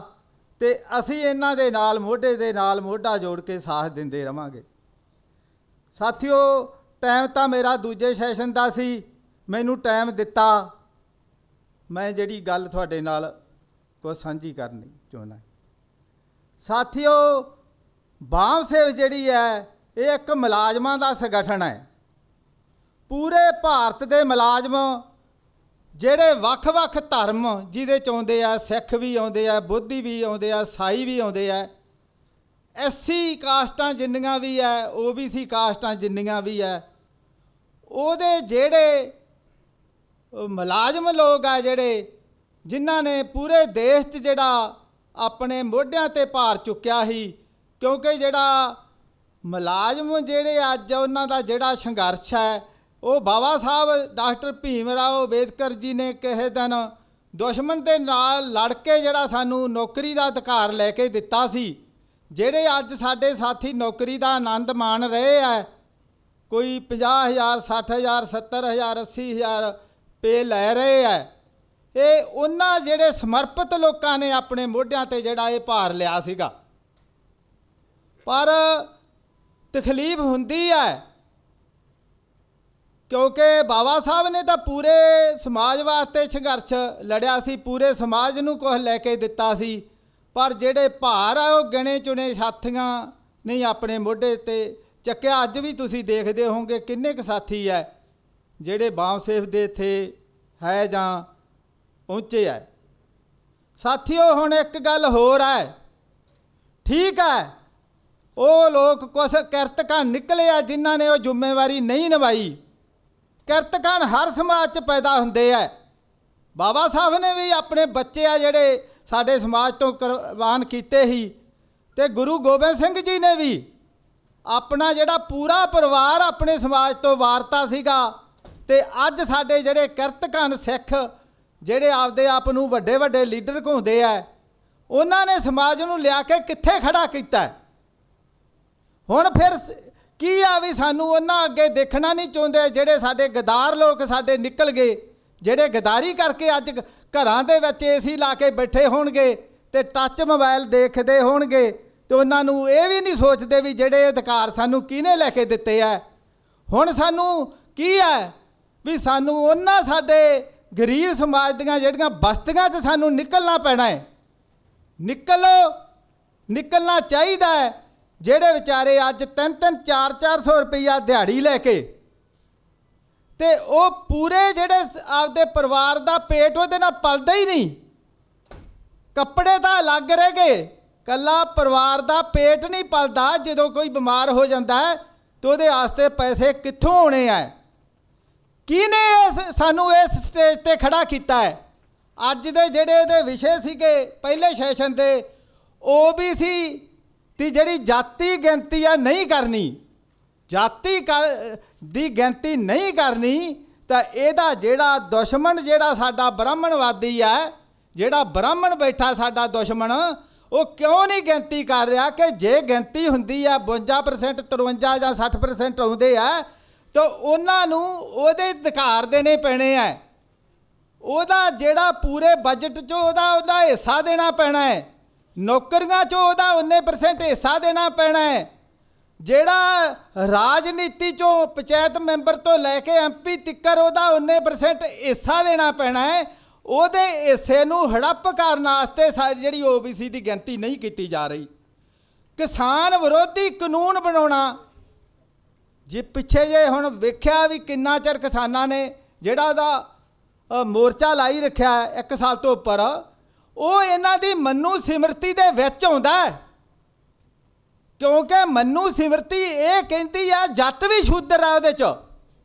ਤੇ ਅਸੀਂ ਇਹਨਾਂ ਦੇ ਨਾਲ ਮੋਢੇ ਦੇ ਨਾਲ ਮੋਢਾ ਜੋੜ ਕੇ ਸਾਥ ਦਿੰਦੇ ਰਹਾਂਗੇ। ਸਾਥੀਓ, ਟਾਈਮ ਤਾਂ ਮੇਰਾ ਦੂਜੇ ਸੈਸ਼ਨ ਦਾ ਸੀ, ਮੈਨੂੰ ਟਾਈਮ ਦਿੱਤਾ, ਮੈਂ ਜਿਹੜੀ ਗੱਲ ਤੁਹਾਡੇ ਨਾਲ ਕੁਝ ਸਾਂਝੀ ਕਰਨੀ ਚਾਹੁੰਦਾ। ਸਾਥੀਓ, ਬਾਮ ਸੇਵ ਜਿਹੜੀ ਹੈ ਇਹ ਇੱਕ ਮੁਲਾਜ਼ਮਾਂ ਦਾ ਸੰਗਠਨ ਹੈ। ਪੂਰੇ ਭਾਰਤ ਦੇ ਮੁਲਾਜ਼ਮ ਜਿਹੜੇ ਵੱਖ-ਵੱਖ ਧਰਮ ਜਿਹਦੇ 'ਚ ਆਉਂਦੇ ਆ, ਸਿੱਖ ਵੀ ਆਉਂਦੇ ਆ, ਬੋਧੀ ਵੀ ਆਉਂਦੇ ਆ, ਸਾਈ ਵੀ ਆਉਂਦੇ ਆ, ਐਸਸੀ ਕਾਸਟਾਂ ਜਿੰਨੀਆਂ ਵੀ ਹੈ, OBC ਕਾਸਟਾਂ ਜਿੰਨੀਆਂ ਵੀ ਹੈ, ਉਹਦੇ ਜਿਹੜੇ ਮੁਲਾਜ਼ਮ ਲੋਕ ਆ ਜਿਹੜੇ ਜਿਨ੍ਹਾਂ ਨੇ ਪੂਰੇ ਦੇਸ਼ 'ਚ ਜਿਹੜਾ ਆਪਣੇ ਮੋਢਿਆਂ 'ਤੇ ਭਾਰ ਚੁੱਕਿਆ ਸੀ, ਕਿਉਂਕਿ ਜਿਹੜਾ ਮੁਲਾਜ਼ਮ ਜਿਹੜੇ ਅੱਜ ਉਹਨਾਂ ਦਾ ਜਿਹੜਾ ਸੰਘਰਸ਼ ਹੈ ਉਹ ਬਾਬਾ ਸਾਹਿਬ ਡਾਕਟਰ ਭੀਮ ਰਾਓ ਅੰਬੇਦਕਰ ਜੀ ਨੇ ਕਿਸੇ ਦਿਨ ਦੁਸ਼ਮਣ ਦੇ ਨਾਲ ਲੜ ਕੇ ਜਿਹੜਾ ਸਾਨੂੰ ਨੌਕਰੀ ਦਾ ਅਧਿਕਾਰ ਲੈ ਕੇ ਦਿੱਤਾ ਸੀ। ਜਿਹੜੇ ਅੱਜ ਸਾਡੇ ਸਾਥੀ ਨੌਕਰੀ ਦਾ ਆਨੰਦ ਮਾਣ ਰਹੇ ਹੈ, ਕੋਈ 50,000 60,000 70,000 80,000 ਪੇ ਲੈ ਰਹੇ ਹੈ, ਇਹ ਉਹਨਾਂ ਜਿਹੜੇ ਸਮਰਪਿਤ ਲੋਕਾਂ ਨੇ ਆਪਣੇ ਮੋਢਿਆਂ 'ਤੇ ਜਿਹੜਾ ਇਹ ਭਾਰ ਲਿਆ ਸੀਗਾ। ਪਰ ਤਕਲੀਫ ਹੁੰਦੀ ਹੈ ਕਿਉਂਕਿ ਬਾਬਾ ਸਾਹਿਬ ਨੇ ਤਾਂ ਪੂਰੇ ਸਮਾਜ ਵਾਸਤੇ ਸੰਘਰਸ਼ ਲੜਿਆ ਸੀ, ਪੂਰੇ ਸਮਾਜ ਨੂੰ ਕੁਝ ਲੈ ਕੇ ਦਿੱਤਾ ਸੀ, ਪਰ ਜਿਹੜੇ ਭਾਰ ਆ ਉਹ ਗਿਣੇ ਚੁਣੇ ਸਾਥੀਆਂ ਨਹੀਂ ਆਪਣੇ ਮੋਢੇ 'ਤੇ ਚੱਕਿਆ। ਅੱਜ ਵੀ ਤੁਸੀਂ ਦੇਖਦੇ ਹੋਵੋਗੇ ਕਿੰਨੇ ਕੁ ਸਾਥੀ ਹੈ ਜਿਹੜੇ ਬਾਮ ਸੇਵ ਦੇ ਇੱਥੇ ਹੈ ਜਾਂ ਪਹੁੰਚੇ ਹੈ। ਸਾਥੀਓ, ਹੁਣ ਇੱਕ ਗੱਲ ਹੋਰ ਹੈ, ਠੀਕ ਹੈ ਉਹ ਲੋਕ ਕੁਛ ਕਿਰਤਕਾਨ ਨਿਕਲੇ ਆ ਜਿਨ੍ਹਾਂ ਨੇ ਉਹ ਜ਼ਿੰਮੇਵਾਰੀ ਨਹੀਂ ਨਿਭਾਈ। ਕਿਰਤਕਾਨ ਹਰ ਸਮਾਜ 'ਚ ਪੈਦਾ ਹੁੰਦੇ ਹੈ। ਬਾਬਾ ਸਾਹਿਬ ਨੇ ਵੀ ਆਪਣੇ ਬੱਚੇ ਆ ਜਿਹੜੇ ਸਾਡੇ ਸਮਾਜ ਤੋਂ ਕੁਰਬਾਨ ਕੀਤੇ ਸੀ, ਤੇ ਗੁਰੂ ਗੋਬਿੰਦ ਸਿੰਘ ਜੀ ਨੇ ਵੀ ਆਪਣਾ ਜਿਹੜਾ ਪੂਰਾ ਪਰਿਵਾਰ ਆਪਣੇ ਸਮਾਜ ਤੋਂ ਵਾਰਤਾ ਸੀਗਾ। ਤੇ ਅੱਜ ਸਾਡੇ ਜਿਹੜੇ ਕਿਰਤਕਾਨ ਸਿੱਖ ਜਿਹੜੇ ਆਪਦੇ ਆਪ ਨੂੰ ਵੱਡੇ ਵੱਡੇ ਲੀਡਰ ਕਹਾਉਂਦੇ ਆ, ਉਹਨਾਂ ਨੇ ਸਮਾਜ ਨੂੰ ਲਿਆ ਕੇ ਕਿੱਥੇ ਖੜਾ ਕੀਤਾ। ਹੁਣ ਫਿਰ ਕੀ ਆ ਵੀ ਸਾਨੂੰ ਉਹਨਾਂ ਅੱਗੇ ਦੇਖਣਾ ਨਹੀਂ ਚਾਹੁੰਦੇ। ਜਿਹੜੇ ਸਾਡੇ ਗਦਾਰ ਲੋਕ ਸਾਡੇ ਨਿਕਲ ਗਏ, ਜਿਹੜੇ ਗਦਾਰੀ ਕਰਕੇ ਅੱਜ ਘਰਾਂ ਦੇ ਵਿੱਚ AC ਲਾ ਕੇ ਬੈਠੇ ਹੋਣਗੇ ਤੇ ਟੱਚ ਮੋਬਾਈਲ ਦੇਖਦੇ ਹੋਣਗੇ, ਤੇ ਉਹਨਾਂ ਨੂੰ ਇਹ ਵੀ ਨਹੀਂ ਸੋਚਦੇ ਵੀ ਜਿਹੜੇ ਅਧਿਕਾਰ ਸਾਨੂੰ ਕਿਹਨੇ ਲੈ ਕੇ ਦਿੱਤੇ ਆ। ਹੁਣ ਸਾਨੂੰ ਕੀ ਹੈ ਵੀ ਸਾਨੂੰ ਉਹਨਾਂ ਸਾਡੇ ਗਰੀਬ ਸਮਾਜ ਦੀਆਂ ਜਿਹੜੀਆਂ ਬਸਤੀਆਂ 'ਚ ਸਾਨੂੰ ਨਿਕਲਣਾ ਪੈਣਾ ਹੈ। ਨਿਕਲੋ, ਨਿਕਲਣਾ ਚਾਹੀਦਾ ਹੈ। ਜਿਹੜੇ ਵਿਚਾਰੇ ਅੱਜ 3-3 4-400 ਰੁਪਈਆ ਦਿਹਾੜੀ ਲੈ ਕੇ ਤੇ ਉਹ ਪੂਰੇ ਜਿਹੜੇ ਆਪਦੇ ਪਰਿਵਾਰ ਦਾ ਪੇਟ ਉਹਦੇ ਨਾਲ ਪਲਦਾ ਹੀ ਨਹੀਂ, ਕੱਪੜੇ ਤਾਂ ਅਲੱਗ ਰਹਿ ਗਏ, ਕੱਲਾ ਪਰਿਵਾਰ ਦਾ ਪੇਟ ਨਹੀਂ ਪਲਦਾ। ਜਦੋਂ ਕੋਈ ਬਿਮਾਰ ਹੋ ਜਾਂਦਾ ਹੈ ਤਾਂ ਉਹਦੇ ਵਾਸਤੇ ਪੈਸੇ ਕਿੱਥੋਂ ਆਉਣੇ ਆ? ਕਿਹਨੇ ਸਾਨੂੰ ਇਸ ਸਟੇਜ ਤੇ ਖੜਾ ਕੀਤਾ ਹੈ? ਅੱਜ ਦੇ ਜਿਹੜੇ ਇਹਦੇ ਵਿਸ਼ੇ ਸੀਗੇ ਪਹਿਲੇ ਸੈਸ਼ਨ ਦੇ, OBC ਦੀ ਜਿਹੜੀ ਜਾਤੀ ਗਿਣਤੀ ਆ ਨਹੀਂ ਕਰਨੀ, ਜਾਤੀ ਦੀ ਗਿਣਤੀ ਨਹੀਂ ਕਰਨੀ, ਤਾਂ ਇਹਦਾ ਜਿਹੜਾ ਦੁਸ਼ਮਣ ਜਿਹੜਾ ਸਾਡਾ ਬ੍ਰਾਹਮਣਵਾਦੀ ਹੈ, ਜਿਹੜਾ ਬ੍ਰਾਹਮਣ ਬੈਠਾ ਸਾਡਾ ਦੁਸ਼ਮਣ, ਉਹ ਕਿਉਂ ਨਹੀਂ ਗਿਣਤੀ ਕਰ ਰਿਹਾ ਕਿ ਜੇ ਗਿਣਤੀ ਹੁੰਦੀ ਆ 52% 53 ਜਾਂ 60% ਆਉਂਦੇ ਆ ਤਾਂ ਉਹਨਾਂ ਨੂੰ ਉਹਦੇ ਅਧਿਕਾਰ ਦੇਣੇ ਪੈਣੇ ਆ। ਉਹਦਾ ਜਿਹੜਾ ਪੂਰੇ ਬਜਟ 'ਚੋਂ ਉਹਦਾ ਹਿੱਸਾ ਦੇਣਾ ਪੈਣਾ ਹੈ, ਨੌਕਰੀਆਂ 'ਚੋਂ ਉਹਦਾ 19% ਹਿੱਸਾ ਦੇਣਾ ਪੈਣਾ ਹੈ, ਜਿਹੜਾ ਰਾਜਨੀਤੀ 'ਚੋਂ ਪੰਚਾਇਤ ਮੈਂਬਰ ਤੋਂ ਲੈ ਕੇ MP ਤੱਕ ਉਹਦਾ 19% ਹਿੱਸਾ ਦੇਣਾ ਪੈਣਾ ਹੈ। ਉਹਦੇ ਹਿੱਸੇ ਨੂੰ ਹੜੱਪ ਕਰਨ ਵਾਸਤੇ ਸਾਰੀ ਜਿਹੜੀ OBC ਦੀ ਗਿਣਤੀ ਨਹੀਂ ਕੀਤੀ ਜਾ ਰਹੀ। ਕਿਸਾਨ ਵਿਰੋਧੀ ਕਾਨੂੰਨ ਬਣਾਉਣਾ, ਜੇ ਪਿੱਛੇ ਜੇ ਹੁਣ ਵੇਖਿਆ ਵੀ ਕਿੰਨਾ ਚਿਰ ਕਿਸਾਨਾਂ ਨੇ ਜਿਹੜਾ ਉਹਦਾ ਮੋਰਚਾ ਲਾਈ ਰੱਖਿਆ 1 ਸਾਲ ਤੋਂ ਉੱਪਰ, ਉਹ ਇਹਨਾਂ ਦੀ ਮਨੂ ਸਿਮਰਤੀ ਦੇ ਵਿੱਚ ਆਉਂਦਾ ਹੈ। ਕਿਉਂਕਿ ਮਨੂ ਸਿਮਰਤੀ ਇਹ ਕਹਿੰਦੀ ਆ ਜੱਟ ਵੀ ਸ਼ੂਦਰ ਆ ਉਹਦੇ 'ਚ,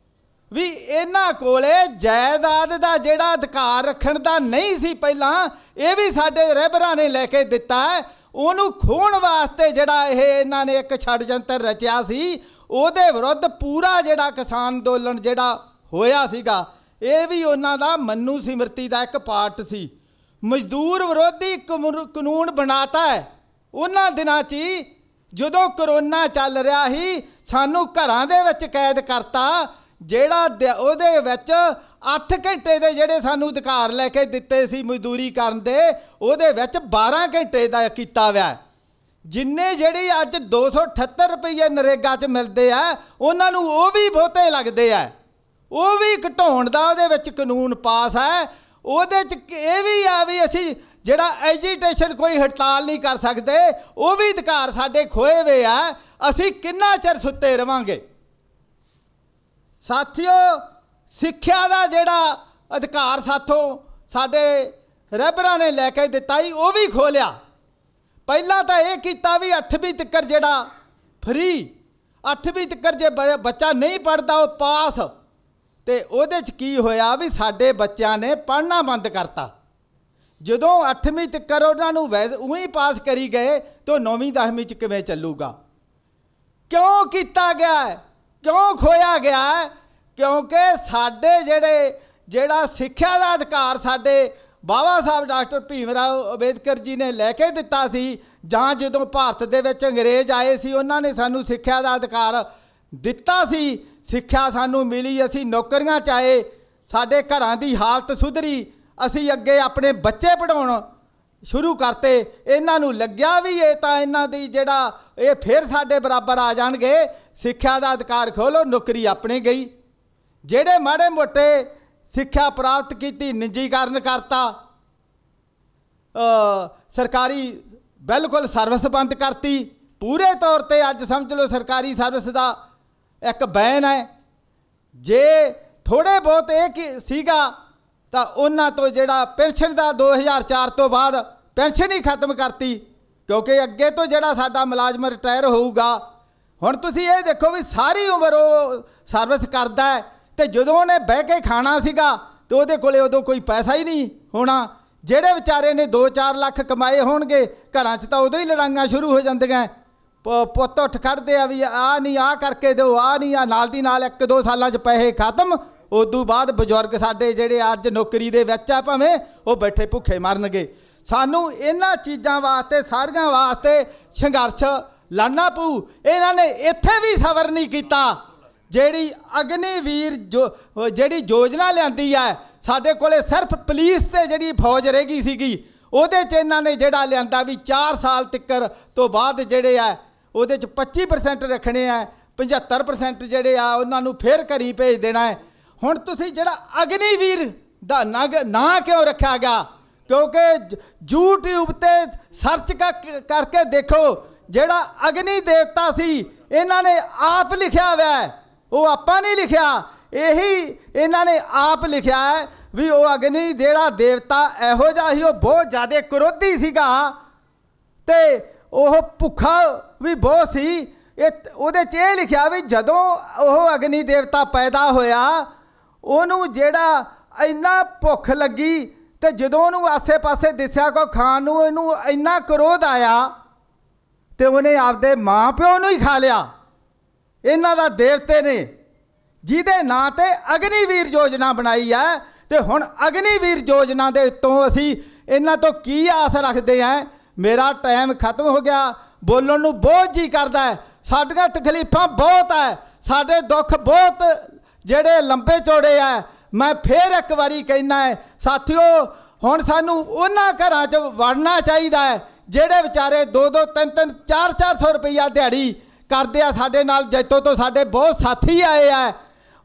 ਵੀ ਇਹਨਾਂ ਕੋਲੇ ਜਾਇਦਾਦ ਦਾ ਜਿਹੜਾ ਅਧਿਕਾਰ ਰੱਖਣ ਦਾ ਨਹੀਂ ਸੀ ਪਹਿਲਾਂ, ਇਹ ਵੀ ਸਾਡੇ ਰਹਿਬਰਾਂ ਨੇ ਲੈ ਕੇ ਦਿੱਤਾ ਹੈ। ਉਹਨੂੰ ਖੋਹਣ ਵਾਸਤੇ ਜਿਹੜਾ ਇਹ ਇਹਨਾਂ ਨੇ ਇੱਕ ਛੜਯੰਤਰ ਰਚਿਆ ਸੀ, ਉਹਦੇ ਵਿਰੁੱਧ ਪੂਰਾ ਜਿਹੜਾ ਕਿਸਾਨ ਅੰਦੋਲਨ ਜਿਹੜਾ ਹੋਇਆ ਸੀਗਾ, ਇਹ ਵੀ ਉਹਨਾਂ ਦਾ ਮਨੂ ਸਿਮਰਤੀ ਦਾ ਇੱਕ ਪਾਰਟ ਸੀ। ਮਜ਼ਦੂਰ ਵਿਰੋਧੀ ਕਾਨੂੰਨ ਬਣਾਤਾ ਹੈ ਉਹਨਾਂ ਦਿਨਾਂ 'ਚ ਹੀ, ਜਦੋਂ ਕਰੋਨਾ ਚੱਲ ਰਿਹਾ ਸੀ, ਸਾਨੂੰ ਘਰਾਂ ਦੇ ਵਿੱਚ ਕੈਦ ਕਰਤਾ। ਜਿਹੜਾ ਉਹਦੇ ਵਿੱਚ 8 ਘੰਟੇ ਦੇ ਜਿਹੜੇ ਸਾਨੂੰ ਅਧਿਕਾਰ ਲੈ ਕੇ ਦਿੱਤੇ ਸੀ ਮਜ਼ਦੂਰੀ ਕਰਨ ਦੇ, ਉਹਦੇ ਵਿੱਚ 12 ਘੰਟੇ ਦਾ ਕੀਤਾ ਹੋਇਆ। ਜਿੰਨੇ ਜਿਹੜੀ ਅੱਜ 278 ਰੁਪਏ ਨਰੇਗਾ 'ਚ ਮਿਲਦੇ ਆ, ਉਹਨਾਂ ਨੂੰ ਉਹ ਵੀ ਬਹੁਤੇ ਲੱਗਦੇ ਆ, ਉਹ ਵੀ ਘਟਾਉਣ ਦਾ ਉਹਦੇ ਵਿੱਚ ਕਾਨੂੰਨ ਪਾਸ ਹੈ। ਉਹਦੇ 'ਚ ਇਹ ਵੀ ਆ ਵੀ ਅਸੀਂ ਜਿਹੜਾ ਐਜੀਟੇਸ਼ਨ ਕੋਈ ਹੜਤਾਲ ਨਹੀਂ ਕਰ ਸਕਦੇ, ਉਹ ਵੀ ਅਧਿਕਾਰ ਸਾਡੇ ਖੋਏ ਹੋਏ ਆ। ਅਸੀਂ ਕਿੰਨਾ ਚਿਰ ਸੁੱਤੇ ਰਵਾਂਗੇ? ਸਾਥੀਓ, ਸਿੱਖਿਆ ਦਾ ਜਿਹੜਾ ਅਧਿਕਾਰ ਸਾਥੋਂ ਸਾਡੇ ਰਹਿਬਰਾਂ ਨੇ ਲੈ ਕੇ ਦਿੱਤਾ ਸੀ, ਉਹ ਵੀ ਖੋਹ ਲਿਆ। ਪਹਿਲਾਂ ਤਾਂ ਇਹ ਕੀਤਾ ਵੀ 8ਵੀਂ ਤੱਕ ਜਿਹੜਾ ਫਰੀ, 8ਵੀਂ ਤੱਕ ਜੇ ਬੱਚਾ ਨਹੀਂ ਪੜ੍ਹਦਾ ਉਹ ਪਾਸ, ਤੇ ਉਹਦੇ 'ਚ ਕੀ ਹੋਇਆ ਵੀ ਸਾਡੇ ਬੱਚਿਆਂ ਨੇ ਪੜ੍ਹਨਾ ਬੰਦ ਕਰਤਾ। ਜਦੋਂ 8ਵੀਂ ਤੱਕ ਉਹਨਾਂ ਨੂੰ ਉਹੀ ਪਾਸ ਕਰੀ ਗਏ ਤਾਂ 9ਵੀਂ 10ਵੀਂ 'ਚ ਕਿਵੇਂ ਚੱਲੂਗਾ? ਕਿਉਂ ਕੀਤਾ ਗਿਆ ਹੈ? ਕਿਉਂ ਖੋਇਆ ਗਿਆ ਹੈ? ਕਿਉਂਕਿ ਸਾਡੇ ਜਿਹੜਾ ਸਿੱਖਿਆ ਦਾ ਅਧਿਕਾਰ ਸਾਡੇ ਬਾਬਾ ਸਾਹਿਬ ਡਾਕਟਰ ਭੀਮ ਰਾਓ ਅੰਬੇਦਕਰ ਜੀ ਨੇ ਲੈ ਕੇ ਦਿੱਤਾ ਸੀ, ਜਾਂ ਜਦੋਂ ਭਾਰਤ ਦੇ ਵਿੱਚ ਅੰਗਰੇਜ਼ ਆਏ ਸੀ ਉਹਨਾਂ ਨੇ ਸਾਨੂੰ ਸਿੱਖਿਆ ਦਾ ਅਧਿਕਾਰ ਦਿੱਤਾ ਸੀ, ਸਿੱਖਿਆ ਸਾਨੂੰ ਮਿਲੀ, ਅਸੀਂ ਨੌਕਰੀਆਂ 'ਚ ਆਏ, ਸਾਡੇ ਘਰਾਂ ਦੀ ਹਾਲਤ ਸੁਧਰੀ, ਅਸੀਂ ਅੱਗੇ ਆਪਣੇ ਬੱਚੇ ਪੜ੍ਹਾਉਣ ਸ਼ੁਰੂ ਕਰਤੇ। ਇਹਨਾਂ ਨੂੰ ਲੱਗਿਆ ਵੀ ਇਹ ਤਾਂ ਇਹਨਾਂ ਦੀ ਜਿਹੜਾ ਇਹ ਫਿਰ ਸਾਡੇ ਬਰਾਬਰ ਆ ਜਾਣਗੇ, ਸਿੱਖਿਆ ਦਾ ਅਧਿਕਾਰ ਖੋਲ੍ਹੋ, ਨੌਕਰੀ ਆਪਣੇ ਗਈ। ਜਿਹੜੇ ਮਾੜੇ ਮੋਟੇ ਸਿੱਖਿਆ ਪ੍ਰਾਪਤ ਕੀਤੀ ਨਿੱਜੀਕਰਨ ਕਰਤਾ, ਸਰਕਾਰੀ ਬਿਲਕੁਲ ਸਰਵਿਸ ਬੰਦ ਕਰਤੀ ਪੂਰੇ ਤੌਰ ਤੇ। ਅੱਜ ਸਮਝ ਲਓ ਸਰਕਾਰੀ ਸਰਵਿਸ ਦਾ ਇੱਕ ਬੈਨ ਹੈ। ਜੇ ਥੋੜ੍ਹੇ ਬਹੁਤ ਇਹ ਸੀਗਾ ਤਾਂ ਉਹਨਾਂ ਤੋਂ ਜਿਹੜਾ ਪੈਨਸ਼ਨ ਦਾ 2004 ਤੋਂ ਬਾਅਦ ਪੈਨਸ਼ਨ ਹੀ ਖਤਮ ਕਰਤੀ, ਕਿਉਂਕਿ ਅੱਗੇ ਤੋਂ ਜਿਹੜਾ ਸਾਡਾ ਮੁਲਾਜ਼ਮ ਰਿਟਾਇਰ ਹੋਊਗਾ, ਹੁਣ ਤੁਸੀਂ ਇਹ ਦੇਖੋ ਵੀ ਸਾਰੀ ਉਮਰ ਉਹ ਸਰਵਿਸ ਕਰਦਾ ਹੈ, ਤੇ ਜਦੋਂ ਉਹਨੇ ਬਹਿ ਕੇ ਖਾਣਾ ਸੀਗਾ ਤੇ ਉਹਦੇ ਕੋਲੇ ਉਦੋਂ ਕੋਈ ਪੈਸਾ ਹੀ ਨਹੀਂ ਹੋਣਾ। ਜਿਹੜੇ ਵਿਚਾਰੇ ਨੇ 2-4 ਲੱਖ ਕਮਾਏ ਹੋਣਗੇ, ਘਰਾਂ 'ਚ ਤਾਂ ਉਦੋਂ ਹੀ ਲੜਾਈਆਂ ਸ਼ੁਰੂ ਹੋ ਜਾਂਦੀਆਂ। ਪੁੱਤ ਉੱਠ ਖੜਦੇ ਆ ਵੀ ਆਹ ਨਹੀਂ, ਆਹ ਕਰਕੇ ਦਿਓ, ਆਹ ਨਹੀਂ, ਆ ਨਾਲ ਦੀ ਨਾਲ 1-2 ਸਾਲਾਂ 'ਚ ਪੈਸੇ ਖਤਮ। ਉਦੋਂ ਬਾਅਦ ਬਜ਼ੁਰਗ ਸਾਡੇ ਜਿਹੜੇ ਅੱਜ ਨੌਕਰੀ ਦੇ ਵਿੱਚ ਆ, ਭਾਵੇਂ ਉਹ ਬੈਠੇ ਭੁੱਖੇ ਮਰਨਗੇ। ਸਾਨੂੰ ਇਹਨਾਂ ਚੀਜ਼ਾਂ ਵਾਸਤੇ ਸਾਰੀਆਂ ਵਾਸਤੇ ਸੰਘਰਸ਼ ਲੜਨਾ ਪਊ। ਇਹਨਾਂ ਨੇ ਇੱਥੇ ਵੀ ਸਬਰ ਨਹੀਂ ਕੀਤਾ। ਜਿਹੜੀ ਅਗਨੀਵੀਰ ਜਿਹੜੀ ਯੋਜਨਾ ਲਿਆਂਦੀ ਹੈ, ਸਾਡੇ ਕੋਲੇ ਸਿਰਫ ਪੁਲਿਸ ਤੇ ਜਿਹੜੀ ਫੌਜ ਰਹਿ ਗਈ ਸੀਗੀ, ਉਹਦੇ 'ਚ ਇਹਨਾਂ ਨੇ ਜਿਹੜਾ ਲਿਆਂਦਾ ਵੀ 4 ਸਾਲ ਤੱਕ ਤੋਂ ਬਾਅਦ ਜਿਹੜੇ ਆ ਉਹਦੇ 'ਚ 25% ਰੱਖਣੇ ਆ, 75% ਜਿਹੜੇ ਆ ਉਹਨਾਂ ਨੂੰ ਫਿਰ ਘਰੀ ਭੇਜ ਦੇਣਾ ਹੈ। ਹੁਣ ਤੁਸੀਂ ਜਿਹੜਾ ਅਗਨੀਵੀਰ ਦਾ ਨਾਂ ਕਿਉਂ ਰੱਖਿਆ ਗਿਆ? क्योंकि YouTube ते सर्च करके देखो, ਜਿਹੜਾ ਅਗਨੀ ਦੇਵਤਾ ਸੀ ਇਹਨਾਂ ਨੇ ਆਪ ਲਿਖਿਆ ਹੋਇਆ ਹੈ, ਉਹ ਆਪਾਂ ਨਹੀਂ ਲਿਖਿਆ, ਇਹੀ ਇਹਨਾਂ ਨੇ ਆਪ ਲਿਖਿਆ ਹੈ ਵੀ ਉਹ ਅਗਨੀ ਜਿਹੜਾ ਦੇਵਤਾ ਇਹੋ ਜਿਹਾ ਸੀ, ਉਹ ਬਹੁਤ ਜ਼ਿਆਦਾ ਕ੍ਰੋਧੀ ਸੀਗਾ ਤੇ ਉਹ ਭੁੱਖਾ ਵੀ ਬਹੁਤ ਸੀ। ਉਹਦੇ 'ਚ ਇਹ ਲਿਖਿਆ ਵੀ ਜਦੋਂ ਉਹ ਅਗਨੀ ਦੇਵਤਾ ਪੈਦਾ ਹੋਇਆ ਉਹਨੂੰ ਜਿਹੜਾ ਇੰਨਾ ਭੁੱਖ ਲੱਗੀ ਤੇ ਜਦੋਂ ਉਹਨੂੰ ਆਸੇ ਪਾਸੇ ਦਿਸਿਆ ਕੋਈ ਖਾਣ ਨੂੰ, ਇਹਨੂੰ ਇੰਨਾ ਕ੍ਰੋਧ ਆਇਆ ਤੇ ਉਹਨੇ ਆਪਦੇ ਮਾਂ ਪਿਓ ਨੂੰ ਹੀ ਖਾ ਲਿਆ। ਇਹਨਾਂ ਦਾ ਦੇਵਤੇ ਨੇ ਜਿਹਦੇ ਨਾਂ ਤੇ ਅਗਨੀਵੀਰ ਯੋਜਨਾ ਬਣਾਈ ਹੈ, ਤੇ ਹੁਣ ਅਗਨੀਵੀਰ ਯੋਜਨਾ ਦੇ ਉੱਤੋਂ ਅਸੀਂ ਇਹਨਾਂ ਤੋਂ ਕੀ ਆਸ ਰੱਖਦੇ ਹਾਂ। ਮੇਰਾ ਟਾਈਮ ਖਤਮ ਹੋ ਗਿਆ, ਬੋਲਣ ਨੂੰ ਬਹੁਤ ਜੀ ਕਰਦਾ ਹੈ, ਸਾਡੀਆਂ ਤਕਲੀਫਾਂ ਬਹੁਤ ਹੈ, ਸਾਡੇ ਦੁੱਖ ਬਹੁਤ ਜਿਹੜੇ ਲੰਬੇ ਚੌੜੇ ਹੈ। ਮੈਂ ਫੇਰ ਇੱਕ ਵਾਰੀ ਕਹਿਣਾ ਹੈ ਸਾਥੀਓ, ਹੁਣ ਸਾਨੂੰ ਉਹਨਾਂ ਘਰਾਂ 'ਚ ਵੜਨਾ ਚਾਹੀਦਾ ਹੈ ਜਿਹੜੇ ਵਿਚਾਰੇ 2-2 3-3 4-400 ਰੁਪਈਆ ਦਿਹਾੜੀ ਕਰਦੇ ਆ। ਸਾਡੇ ਨਾਲ ਜੈਤੋ ਤੋਂ ਸਾਡੇ ਬਹੁਤ ਸਾਥੀ ਆਏ ਆ।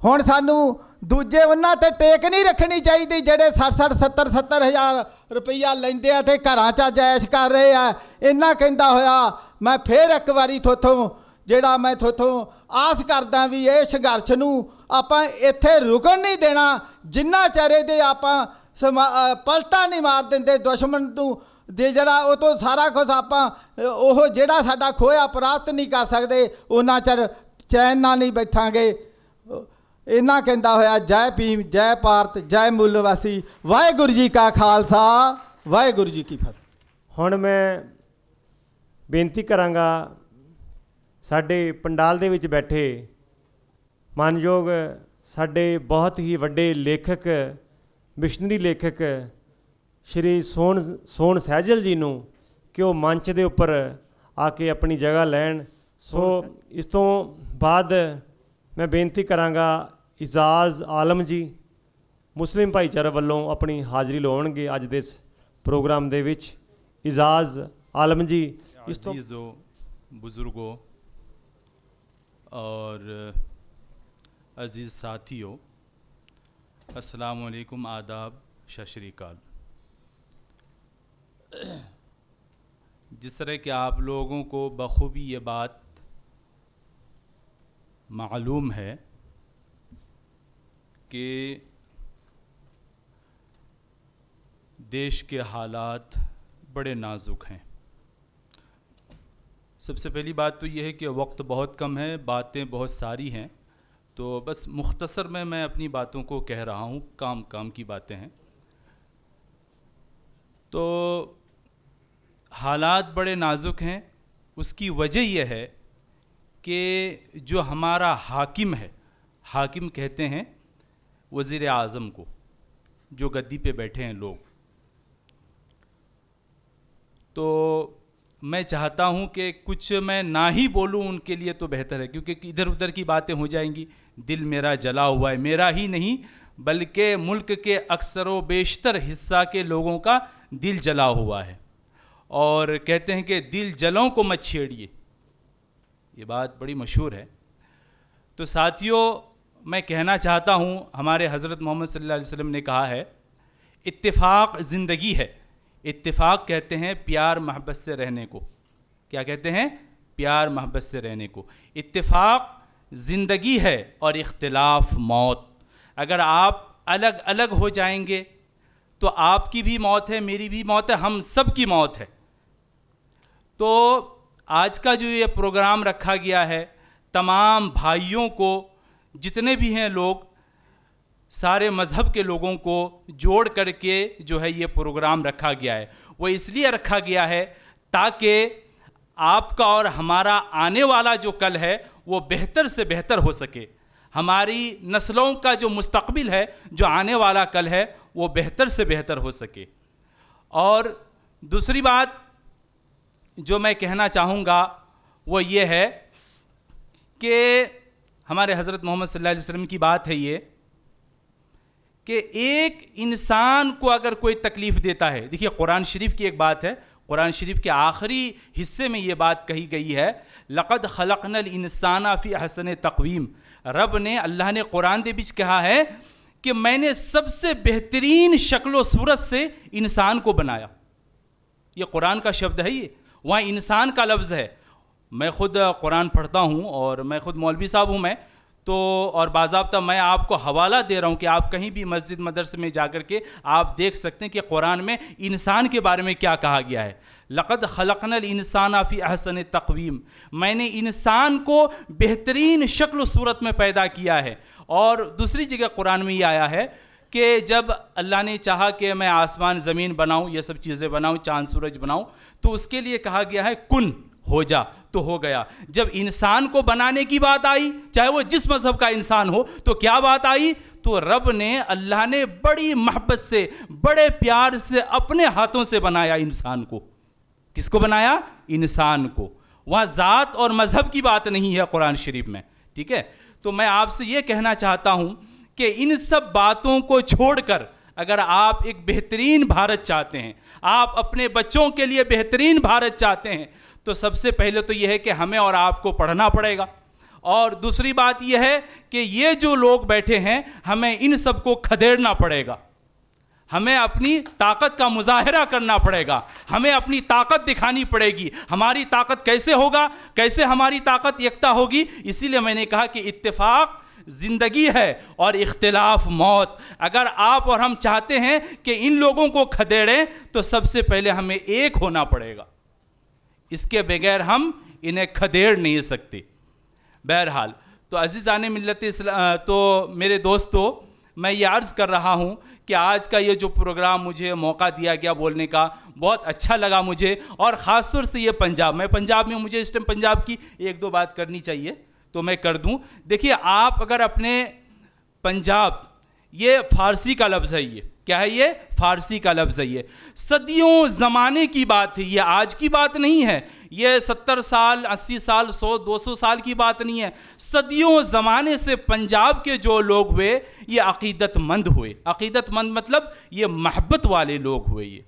ਹੁਣ ਸਾਨੂੰ ਦੂਜੇ ਉਹਨਾਂ ਤੇ ਟੇਕ ਨਹੀਂ ਰੱਖਣੀ ਚਾਹੀਦੀ ਜਿਹੜੇ 60-60 70-70 ਹਜ਼ਾਰ ਰੁਪਈਆ ਲੈਂਦੇ ਆ ਤੇ ਘਰਾਂ 'ਚ ਐਸ਼ ਕਰ ਰਹੇ ਆ। ਇੰਨਾ ਕਹਿੰਦਾ ਹੋਇਆ ਮੈਂ ਫੇਰ ਇੱਕ ਵਾਰੀ ਥੋਥੋਂ ਜਿਹੜਾ ਮੈਂ ਥੋਥੋਂ ਆਸ ਕਰਦਾ ਵੀ ਇਹ ਸੰਘਰਸ਼ ਨੂੰ ਆਪਾਂ ਇੱਥੇ ਰੁਕਣ ਨਹੀਂ ਦੇਣਾ ਜਿੰਨਾ ਚਿਰ ਦੇ ਆਪਾਂ ਪਲਟਾ ਨਹੀਂ ਮਾਰ ਦਿੰਦੇ ਦੁਸ਼ਮਣ ਨੂੰ ਦੇ ਜਿਹੜਾ ਉਹ ਤੋਂ ਸਾਰਾ ਕੁਝ ਆਪਾਂ ਉਹ ਜਿਹੜਾ ਸਾਡਾ ਖੋਇਆ ਪ੍ਰਾਪਤ ਨਹੀਂ ਕਰ ਸਕਦੇ ਉਹਨਾਂ ਚਿਰ ਚੈਨ ਨਾਲ ਨਹੀਂ ਬੈਠਾਂਗੇ। ਇਹਨਾਂ ਕਹਿੰਦਾ ਹੋਇਆ ਜੈ ਭੀਮ, ਜੈ ਭਾਰਤ, ਜੈ ਮੂਲ ਨਿਵਾਸੀ। ਵਾਹਿਗੁਰੂ ਜੀ ਕਾ ਖਾਲਸਾ, ਵਾਹਿਗੁਰੂ ਜੀ ਕੀ ਫਤਿਹ। ਹੁਣ ਮੈਂ ਬੇਨਤੀ ਕਰਾਂਗਾ ਸਾਡੇ ਪੰਡਾਲ ਦੇ ਵਿੱਚ ਬੈਠੇ ਮਾਨਯੋਗ ਸਾਡੇ ਬਹੁਤ ਹੀ ਵੱਡੇ ਲੇਖਕ, ਮਿਸ਼ਨਰੀ ਲੇਖਕ ਸ਼੍ਰੀ ਸੋਹਣ ਸਹਿਜਲ ਜੀ ਨੂੰ ਕਿ ਉਹ ਮੰਚ ਦੇ ਉੱਪਰ ਆ ਕੇ ਆਪਣੀ ਜਗ੍ਹਾ ਲੈਣ। ਸੋ ਇਸ ਤੋਂ ਬਾਅਦ ਮੈਂ ਬੇਨਤੀ ਕਰਾਂਗਾ ਇਜ਼ਾਜ਼ ਆਲਮ ਜੀ ਮੁਸਲਿਮ ਭਾਈਚਾਰੇ ਵੱਲੋਂ ਆਪਣੀ ਹਾਜ਼ਰੀ ਲਵਾਉਣਗੇ ਅੱਜ ਦੇ ਇਸ ਪ੍ਰੋਗਰਾਮ ਦੇ ਵਿੱਚ। ਇਜ਼ਾਜ਼ ਆਲਮ जी। अज़ीज़ो बुज़ुर्गों और अज़ीज़ साथियों, अस्सलाम वालेकुम, आदाब, सत श्री अकाल। जिस तरह कि आप लोगों को बखूबी ये बात मालूम है कि देश के हालात बड़े नाजुक हैं। सबसे पहली बात तो ये है कि वक्त बहुत कम है, बातें बहुत सारी हैं, तो बस मुख्तसर में मैं अपनी बातों को कह रहा हूँ, काम की बातें हैं। तो हालात बड़े नाजुक हैं, उसकी वजह यह है कि जो हमारा हाकिम है, हाकिम कहते हैं वज़ीर आज़म को, जो गद्दी पे बैठे हैं लोग, तो मैं चाहता हूं कि कुछ मैं ना ही बोलूं उनके लिए तो बेहतर है, क्योंकि इधर उधर की बातें हो जाएंगी। दिल मेरा जला हुआ है, मेरा ही नहीं बल्कि मुल्क के अक्सर व बेशतर हिस्सा के लोगों का दिल जला हुआ है। और कहते हैं कि दिल जलों को मत छेड़िए, ये बात बड़ी मशहूर है। तो साथियों, मैं कहना चाहता हूँ, हमारे हज़रत मोहम्मद सल्लल्लाहु अलैहि वसल्लम ने कहा है इत्तिफ़ाक़ ज़िंदगी है। इत्तिफ़ाक़ कहते हैं प्यार मोहब्बत से रहने को। क्या कहते हैं? प्यार मोहब्बत से रहने को। इत्तिफ़ाक़ ज़िंदगी है और इख्तिलाफ़ मौत। अगर आप अलग अलग हो जाएंगे तो आपकी भी मौत है, मेरी भी मौत है, हम सब की मौत है। तो आज का जो ये प्रोग्राम रखा गया है, तमाम भाइयों को, जितने भी हैं लोग, सारे मज़हब के लोगों को जोड़ करके जो है ये प्रोग्राम रखा गया है। वो इसलिए रखा गया है ताकि आपका और हमारा आने वाला जो कल है वो बेहतर से बेहतर हो सके। हमारी नस्लों का जो मुस्तक़बिल है, जो आने वाला कल है, वो बेहतर से बेहतर हो सके। और दूसरी बात जो मैं कहना चाहूँगा वो ये है कि हमारे हज़रत मोहम्मद सल्लल्लाहु अलैहि वसल्लम की बात है ये कि एक इंसान को अगर कोई तकलीफ़ देता है, देखिए कुरान शरीफ की एक बात है, कुरान शरीफ के आखिरी हिस्से में ये बात कही गई है, लक़द खलक़नल इंसाना फ़ी अहसन तक़वीम। रब ने, अल्लाह ने कुरान दे बिच कहा है कि मैंने सबसे बेहतरीन शक्ल सूरत से इंसान को बनाया। ये कुरान का शब्द है, ये वहाँ इंसान का लफ्ज़ है। मैं ख़ुद कुरान पढ़ता हूँ और मैं ख़ुद मौलवी साहब हूँ मैं तो, और बाज़ाब्ता मैं आपको हवाला दे रहा हूँ कि आप कहीं भी मस्जिद मदरसे में जाकर के आप देख सकते हैं कि कुरान में इंसान के बारे में क्या कहा गया है। लक़द खलक़नल इंसान फ़ी अहसन तक़वीम, मैंने इंसान को बेहतरीन शक्ल सूरत में पैदा किया है। और दूसरी जगह कुरान में ये आया है कि जब अल्लाह ने चाहा कि मैं आसमान ज़मीन बनाऊँ, ये सब चीज़ें बनाऊँ, चाँद सूरज बनाऊँ, तो उसके लिए कहा गया है कुन, हो जा, तो हो गया। जब इंसान को बनाने की बात आई, चाहे वो जिस मज़हब का इंसान हो, तो क्या बात आई, तो रब ने, अल्लाह ने बड़ी मोहब्बत से, बड़े प्यार से अपने हाथों से बनाया इंसान को। किसको बनाया? इंसान को। वहाँ ज़ात और मज़हब की बात नहीं है कुरान शरीफ में, ठीक है। तो मैं आपसे ये कहना चाहता हूँ कि इन सब बातों को छोड़कर अगर आप एक बेहतरीन भारत चाहते हैं, आप अपने बच्चों के लिए बेहतरीन भारत चाहते हैं, तो सबसे पहले तो यह है कि हमें और आपको पढ़ना पड़ेगा। और दूसरी बात यह है कि ये जो लोग बैठे हैं, हमें इन सब को खदेड़ना पड़ेगा, हमें अपनी ताकत का मुजाहरा करना पड़ेगा, हमें अपनी ताकत दिखानी पड़ेगी। हमारी ताकत कैसे होगा, कैसे हमारी ताकत एकता होगी? इसीलिए मैंने कहा कि इत्तेफाक ज़िंदगी है और इख्तिलाफ मौत। अगर आप और हम चाहते हैं कि इन लोगों को खदेड़ें, तो सबसे पहले हमें एक होना पड़ेगा, इसके बगैर हम इन्हें खदेड़ नहीं सकते। बहरहाल, तो अज़ीज़ाने मिल्लत इस्लाम, तो मेरे दोस्तों, मैं ये अर्ज़ कर रहा हूँ कि आज का ये जो प्रोग्राम मुझे मौका दिया गया बोलने का, बहुत अच्छा लगा मुझे। और ख़ास तौर से ये पंजाब, मैं पंजाब में, मुझे इस टाइम पंजाब की एक दो बात करनी चाहिए तो मैं कर दूं। देखिए, आप अगर अपने पंजाब, ये फ़ारसी का लफ्ज़ है, ये क्या है? ये फ़ारसी का लफ्ज़ है। ये सदियों ज़माने की बात है, ये आज की बात नहीं है। ये 70 साल, 80 साल, 100, 200 साल की बात नहीं है। सदियों ज़माने से पंजाब के जो लोग हुए, ये अक़ीदतमंद हुए। अक़ीदतमंद मतलब ये मोहब्बत वाले लोग हुए। ये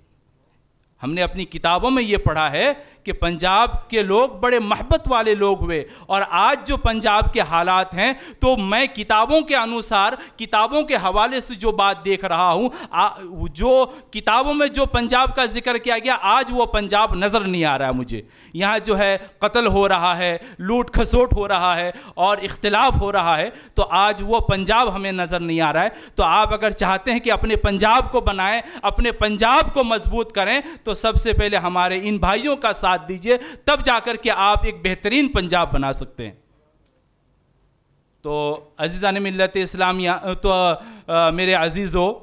हमने अपनी किताबों में ये पढ़ा है कि पंजाब के लोग बड़े मोहब्बत वाले लोग हुए। और आज जो पंजाब के हालात हैं, तो मैं किताबों के अनुसार, किताबों के हवाले से जो बात देख रहा हूँ, जो किताबों में जो पंजाब का जिक्र किया गया, आज वो पंजाब नज़र नहीं आ रहा है मुझे। यहाँ जो है कत्ल हो रहा है, लूट खसोट हो रहा है और इख्तिलाफ हो रहा है, तो आज वो पंजाब हमें नज़र नहीं आ रहा है। तो आप अगर चाहते हैं कि अपने पंजाब को बनाएं, अपने पंजाब को मजबूत करें, तो सबसे पहले हमारे इन भाइयों का साथ दीजिए, तब जाकर के आप एक बेहतरीन पंजाब बना सकते हैं। तो अज़ीज़ान मिल्लत इस्लामिया, तो मेरे अजीज़ों,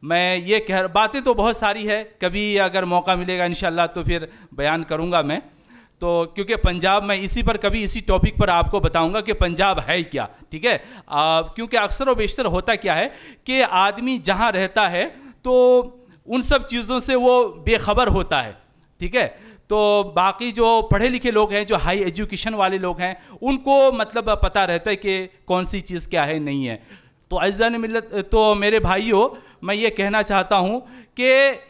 मैं ये कह, बातें तो बहुत सारी है, कभी अगर मौका मिलेगा इंशाअल्लाह तो फिर बयान करूँगा मैं। तो क्योंकि पंजाब, मैं इसी पर कभी इसी टॉपिक पर आपको बताऊंगा कि पंजाब है क्या, ठीक है। क्योंकि अक्सर व बेशतर होता क्या है कि आदमी जहाँ रहता है तो उन सब चीज़ों से वो बेखबर होता है, ठीक है। तो बाकी जो पढ़े लिखे लोग हैं, जो हाई एजुकेशन वाले लोग हैं, उनको मतलब पता रहता है कि कौन सी चीज़ क्या है, नहीं है। तो अज़ीज़ान मिल्लत, तो मेरे भाइयों, मैं ये कहना चाहता हूँ कि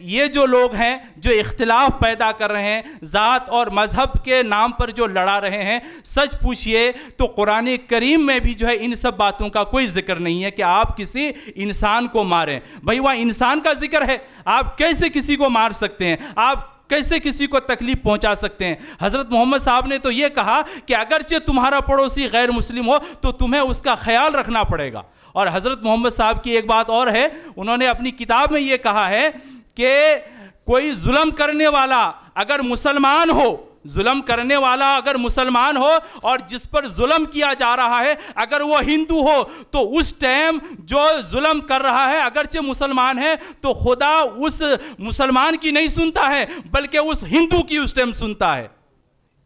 ये जो लोग हैं जो इख्तिलाफ पैदा कर रहे हैं, ज़ात और मज़हब के नाम पर जो लड़ा रहे हैं, सच पूछिए तो कुरान करीम में भी जो है इन सब बातों का कोई जिक्र नहीं है कि आप किसी इंसान को मारें। भाई, वहाँ इंसान का जिक्र है, आप कैसे किसी को मार सकते हैं, आप कैसे किसी को तकलीफ पहुंचा सकते हैं। हज़रत मोहम्मद साहब ने तो ये कहा कि अगरचे तुम्हारा पड़ोसी गैर मुस्लिम हो तो तुम्हें उसका ख्याल रखना पड़ेगा। और हज़रत मोहम्मद साहब की एक बात और है, उन्होंने अपनी किताब में ये कहा है कि कोई जुल्म करने वाला अगर मुसलमान हो, जुल्म करने वाला अगर मुसलमान हो और जिस पर जुल्म किया जा रहा है अगर वो हिंदू हो, तो उस टाइम जो जुल्म कर रहा है अगरचे मुसलमान है, तो खुदा उस मुसलमान की नहीं सुनता है बल्कि उस हिंदू की उस टाइम सुनता है।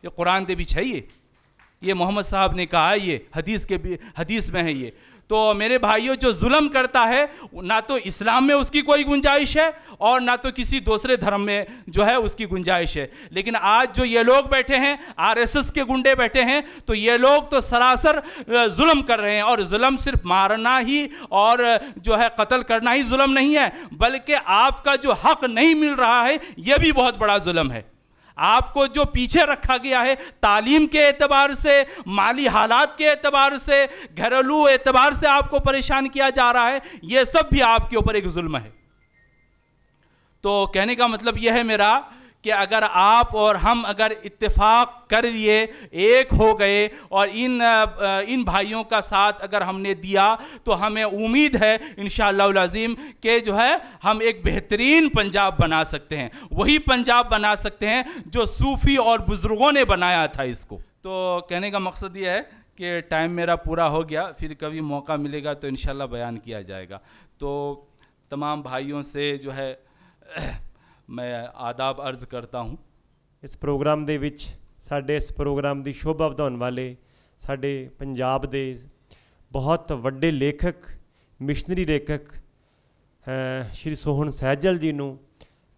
ये कुरान दे भी है, ये मोहम्मद साहब ने कहा है, ये हदीस में है ये। तो मेरे भाइयों, जो जुल्म करता है, ना तो इस्लाम में उसकी कोई गुंजाइश है और ना तो किसी दूसरे धर्म में जो है उसकी गुंजाइश है। लेकिन आज जो ये लोग बैठे हैं, आरएसएस के गुंडे बैठे हैं, तो ये लोग तो सरासर जुल्म कर रहे हैं। और जुल्म सिर्फ मारना ही और जो है कत्ल करना ही जुल्म नहीं है, बल्कि आपका जो हक नहीं मिल रहा है, यह भी बहुत बड़ा जुल्म है। आपको जो पीछे रखा गया है तालीम के एतबार से, माली हालात के एतबार से, घरेलू एतबार से आपको परेशान किया जा रहा है, ये सब भी आपके ऊपर एक जुल्म है। तो कहने का मतलब यह है मेरा कि अगर आप और हम अगर इत्तेफाक कर लिए, एक हो गए और इन भाइयों का साथ अगर हमने दिया, तो हमें उम्मीद है इंशाअल्लाह अज़ीम कि जो है हम एक बेहतरीन पंजाब बना सकते हैं, वही पंजाब बना सकते हैं जो सूफ़ी और बुज़ुर्गों ने बनाया था इसको। तो कहने का मकसद ये है कि टाइम मेरा पूरा हो गया, फिर कभी मौका मिलेगा तो इंशाअल्लाह बयान किया जाएगा। तो तमाम भाइयों से जो है मैं आदाब अर्ज़ करता हूँ। ਇਸ ਪ੍ਰੋਗਰਾਮ ਦੇ ਵਿੱਚ ਸਾਡੇ ਇਸ ਪ੍ਰੋਗਰਾਮ ਦੀ ਸ਼ੋਭਾ ਵਧਾਉਣ ਵਾਲੇ ਸਾਡੇ ਪੰਜਾਬ ਦੇ ਬਹੁਤ ਵੱਡੇ ਲੇਖਕ, ਮਿਸ਼ਨਰੀ ਲੇਖਕ ਸ਼੍ਰੀ ਸੋਹਣ ਸਹਿਜਲ ਜੀ ਨੂੰ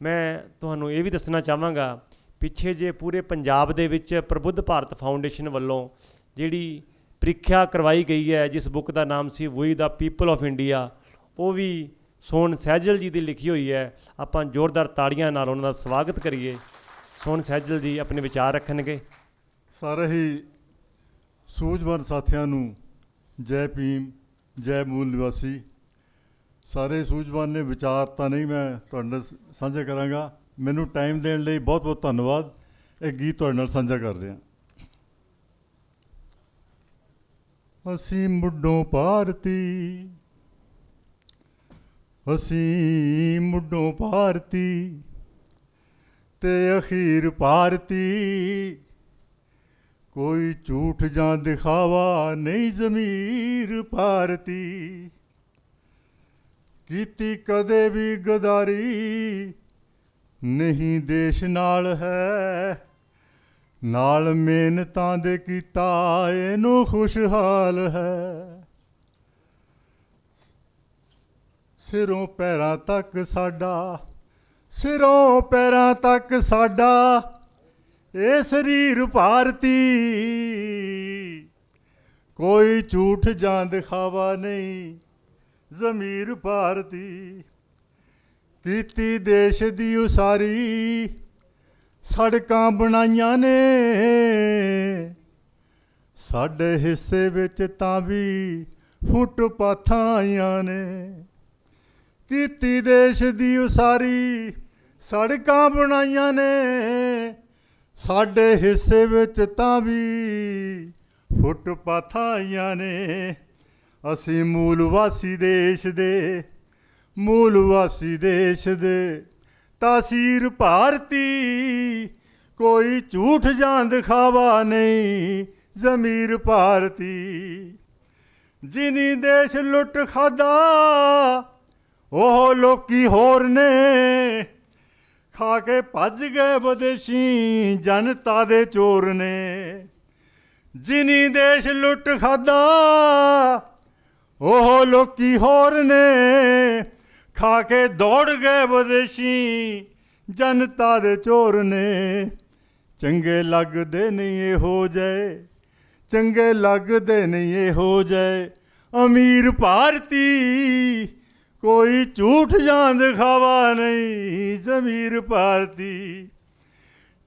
ਮੈਂ ਤੁਹਾਨੂੰ ਇਹ ਵੀ ਦੱਸਣਾ ਚਾਹਾਂਗਾ, ਪਿੱਛੇ ਜੇ ਪੂਰੇ ਪੰਜਾਬ ਦੇ ਵਿੱਚ ਪ੍ਰਬੁੱਧ ਭਾਰਤ ਫਾਊਂਡੇਸ਼ਨ ਵੱਲੋਂ ਜਿਹੜੀ ਪ੍ਰੀਖਿਆ ਕਰਵਾਈ ਗਈ ਹੈ, ਜਿਸ ਬੁੱਕ ਦਾ ਨਾਮ ਸੀ ਵੀ ਦਾ ਪੀਪਲ ਆਫ ਇੰਡੀਆ, ਉਹ ਵੀ ਸੋਹਣ ਸਹਿਜਲ ਜੀ ਦੀ ਲਿਖੀ ਹੋਈ ਹੈ। ਆਪਾਂ ਜ਼ੋਰਦਾਰ ਤਾੜੀਆਂ ਨਾਲ ਉਹਨਾਂ ਦਾ ਸਵਾਗਤ ਕਰੀਏ। ਸੋਹਣ ਸਹਿਜਲ ਜੀ ਆਪਣੇ ਵਿਚਾਰ ਰੱਖਣਗੇ। ਸਾਰੇ ਹੀ ਸੂਝਵਾਨ ਸਾਥੀਆਂ ਨੂੰ ਜੈ ਭੀਮ, ਜੈ ਮੂਲ ਨਿਵਾਸੀ। ਸਾਰੇ ਸੂਝਵਾਨ ਨੇ ਵਿਚਾਰ ਤਾਂ ਨਹੀਂ ਮੈਂ ਤੁਹਾਡੇ ਨਾਲ ਸਾਂਝਾ ਕਰਾਂਗਾ। ਮੈਨੂੰ ਟਾਈਮ ਦੇਣ ਲਈ ਬਹੁਤ ਬਹੁਤ ਧੰਨਵਾਦ। ਇਹ ਗੀਤ ਤੁਹਾਡੇ ਨਾਲ ਸਾਂਝਾ ਕਰ ਰਿਹਾ। ਅਸੀਂ ਮੁੱਢੋਂ ਭਾਰਤੀ, ਅਸੀਂ ਮੁੱਢੋਂ ਭਾਰਤੀ ਤੇ ਅਖੀਰ ਭਾਰਤੀ, ਕੋਈ ਝੂਠ ਜਾਂ ਦਿਖਾਵਾ ਨਹੀਂ ਜ਼ਮੀਰ ਭਾਰਤੀ। ਕੀਤੀ ਕਦੇ ਵੀ ਗਦਾਰੀ ਨਹੀਂ ਦੇਸ਼ ਨਾਲ ਹੈ, ਨਾਲ ਮਿਹਨਤਾਂ ਦੇ ਕੀਤਾ ਇਹਨੂੰ ਖੁਸ਼ਹਾਲ ਹੈ। ਸਿਰੋਂ ਪੈਰਾਂ ਤੱਕ ਸਾਡਾ, ਸਿਰੋਂ ਪੈਰਾਂ ਤੱਕ ਸਾਡਾ ਇਹ ਸਰੀਰ ਭਾਰਤੀ, ਕੋਈ ਝੂਠ ਜਾਂ ਦਿਖਾਵਾ ਨਹੀਂ ਜ਼ਮੀਰ ਭਾਰਤੀ। ਕੀਤੀ ਦੇਸ਼ ਦੀ ਉਸਾਰੀ ਸੜਕਾਂ ਬਣਾਈਆਂ ਨੇ, ਸਾਡੇ ਹਿੱਸੇ ਵਿੱਚ ਤਾਂ ਵੀ ਫੁੱਟਪਾਥਾਂ ਆਈਆਂ ਨੇ। ਕੀਤੀ ਦੇਸ਼ ਦੀ ਉਸਾਰੀ ਸੜਕਾਂ ਬਣਾਈਆਂ ਨੇ, ਸਾਡੇ ਹਿੱਸੇ ਵਿੱਚ ਤਾਂ ਵੀ ਫੁੱਟਪਾਥਾਂ ਆਈਆਂ ਨੇ। ਅਸੀਂ ਮੂਲ ਵਾਸੀ ਦੇਸ਼ ਦੇ, ਮੂਲ ਵਾਸੀ ਦੇਸ਼ ਦੇ ਤਾਸੀਰ ਭਾਰਤੀ, ਕੋਈ ਝੂਠ ਜਾਂ ਦਿਖਾਵਾ ਨਹੀਂ ਜ਼ਮੀਰ ਭਾਰਤੀ। ਜਿਨੀ ਦੇਸ਼ ਲੁੱਟ ਖਾਦਾ ਉਹ ਲੋਕੀ ਹੋਰ ਨੇ, ਖਾ ਕੇ ਭੱਜ ਗਏ ਵਿਦੇਸ਼ੀ ਜਨਤਾ ਦੇ ਚੋਰ ਨੇ। ਜਿਨੀ ਦੇਸ਼ ਲੁੱਟ ਖਾਦਾ ਉਹ ਲੋਕੀ ਹੋਰ ਨੇ, ਖਾ ਕੇ ਦੌੜ ਗਏ ਵਿਦੇਸ਼ੀ ਜਨਤਾ ਦੇ ਚੋਰ ਨੇ। ਚੰਗੇ ਲੱਗਦੇ ਨਹੀਂ ਇਹੋ ਜਿਹੇ, ਚੰਗੇ ਲੱਗਦੇ ਨਹੀਂ ਇਹੋ ਜਿਹੇ ਅਮੀਰ ਭਾਰਤੀ, ਕੋਈ ਝੂਠ ਜਾਂ ਦਿਖਾਵਾ ਨਹੀਂ ਜ਼ਮੀਰ ਭਾਰਤੀ।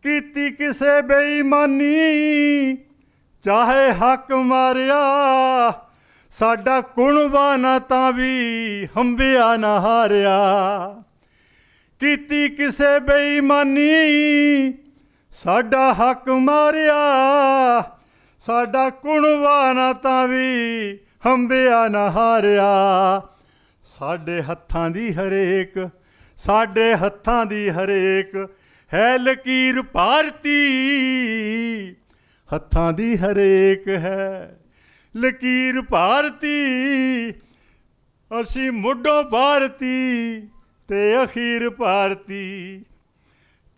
ਕੀਤੀ ਕਿਸੇ ਬੇਈਮਾਨੀ ਚਾਹੇ ਹੱਕ ਮਾਰਿਆ, ਸਾਡਾ ਕੁਣਬਾ ਨਾ ਤਾਂ ਵੀ ਹੰਬਿਆ ਨਾ ਹਾਰਿਆ। ਕੀਤੀ ਕਿਸੇ ਬੇਈਮਾਨੀ ਸਾਡਾ ਹੱਕ ਮਾਰਿਆ, ਸਾਡਾ ਕੁਣਬਾ ਨਾ ਤਾਂ ਵੀ ਹੰਬਿਆ ਨਾ ਹਾਰਿਆ। ਸਾਡੇ ਹੱਥਾਂ ਦੀ ਹਰੇਕ, ਸਾਡੇ ਹੱਥਾਂ ਦੀ ਹਰੇਕ ਹੈ ਲਕੀਰ ਭਾਰਤੀ, ਹੱਥਾਂ ਦੀ ਹਰੇਕ ਹੈ ਲਕੀਰ ਭਾਰਤੀ। ਅਸੀਂ ਮੁੱਢੋਂ ਭਾਰਤੀ ਤੇ ਅਖੀਰ ਭਾਰਤੀ।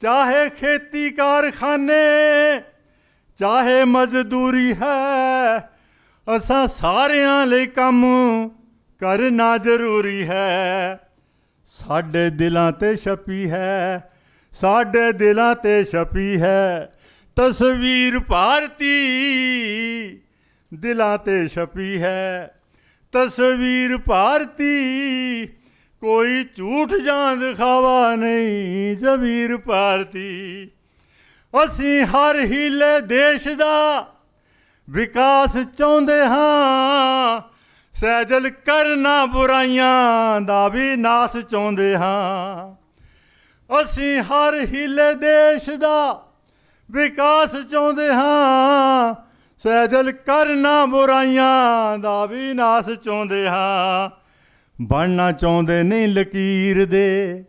ਚਾਹੇ ਖੇਤੀ ਕਾਰਖਾਨੇ ਚਾਹੇ ਮਜ਼ਦੂਰੀ ਹੈ, ਅਸਾਂ ਸਾਰਿਆਂ ਲਈ ਕੰਮ ਕਰਨਾ ਜ਼ਰੂਰੀ ਹੈ। ਸਾਡੇ ਦਿਲਾਂ ਤੇ ਛਪੀ ਹੈ, ਸਾਡੇ ਦਿਲਾਂ ਤੇ ਛਪੀ ਹੈ ਤਸਵੀਰ ਭਾਰਤੀ, ਦਿਲਾਂ ਤੇ ਛਪੀ ਹੈ ਤਸਵੀਰ ਭਾਰਤੀ। ਕੋਈ ਝੂਠ ਜਾਂ ਦਿਖਾਵਾ ਨਹੀਂ ਜ਼ਮੀਰ ਭਾਰਤੀ। ਅਸੀਂ ਹਰ ਹੀਲੇ ਦੇਸ਼ ਦਾ ਵਿਕਾਸ ਚਾਹੁੰਦੇ ਹਾਂ, ਸਹਿਜਲ ਕਰਨਾ ਬੁਰਾਈਆਂ ਦਾ ਵੀ ਨਾਸ ਚਾਹੁੰਦੇ ਹਾਂ। ਅਸੀਂ ਹਰ ਹੀਲੇ ਦੇਸ਼ ਦਾ ਵਿਕਾਸ ਚਾਹੁੰਦੇ ਹਾਂ, ਸਹਿਜਲ ਕਰਨਾ ਬੁਰਾਈਆਂ ਦਾ ਵੀ ਨਾਸ ਚਾਹੁੰਦੇ ਹਾਂ। ਬਣਨਾ ਚਾਹੁੰਦੇ ਨਹੀਂ ਲਕੀਰ ਦੇ,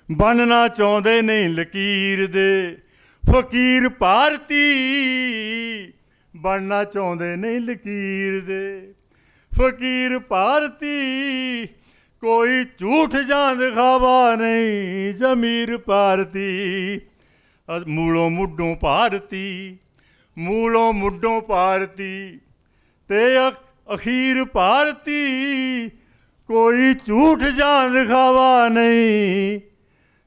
ਬਣਨਾ ਚਾਹੁੰਦੇ ਨਹੀਂ ਲਕੀਰ ਦੇ ਫਕੀਰ ਭਾਰਤੀ, ਬਣਨਾ ਚਾਹੁੰਦੇ ਨਹੀਂ ਲਕੀਰ ਦੇ ਫਕੀਰ ਭਾਰਤੀ। ਕੋਈ ਝੂਠ ਜਾਂ ਦਿਖਾਵਾ ਨਹੀਂ ਜ਼ਮੀਰ ਭਾਰਤੀ। ਮੂਲੋਂ ਮੁੱਢੋਂ ਭਾਰਤੀ, ਮੂਲੋਂ ਮੁੱਢੋਂ ਭਾਰਤੀ ਤੇ ਅਖੀਰ ਭਾਰਤੀ। ਕੋਈ ਝੂਠ ਜਾਂ ਦਿਖਾਵਾ ਨਹੀਂ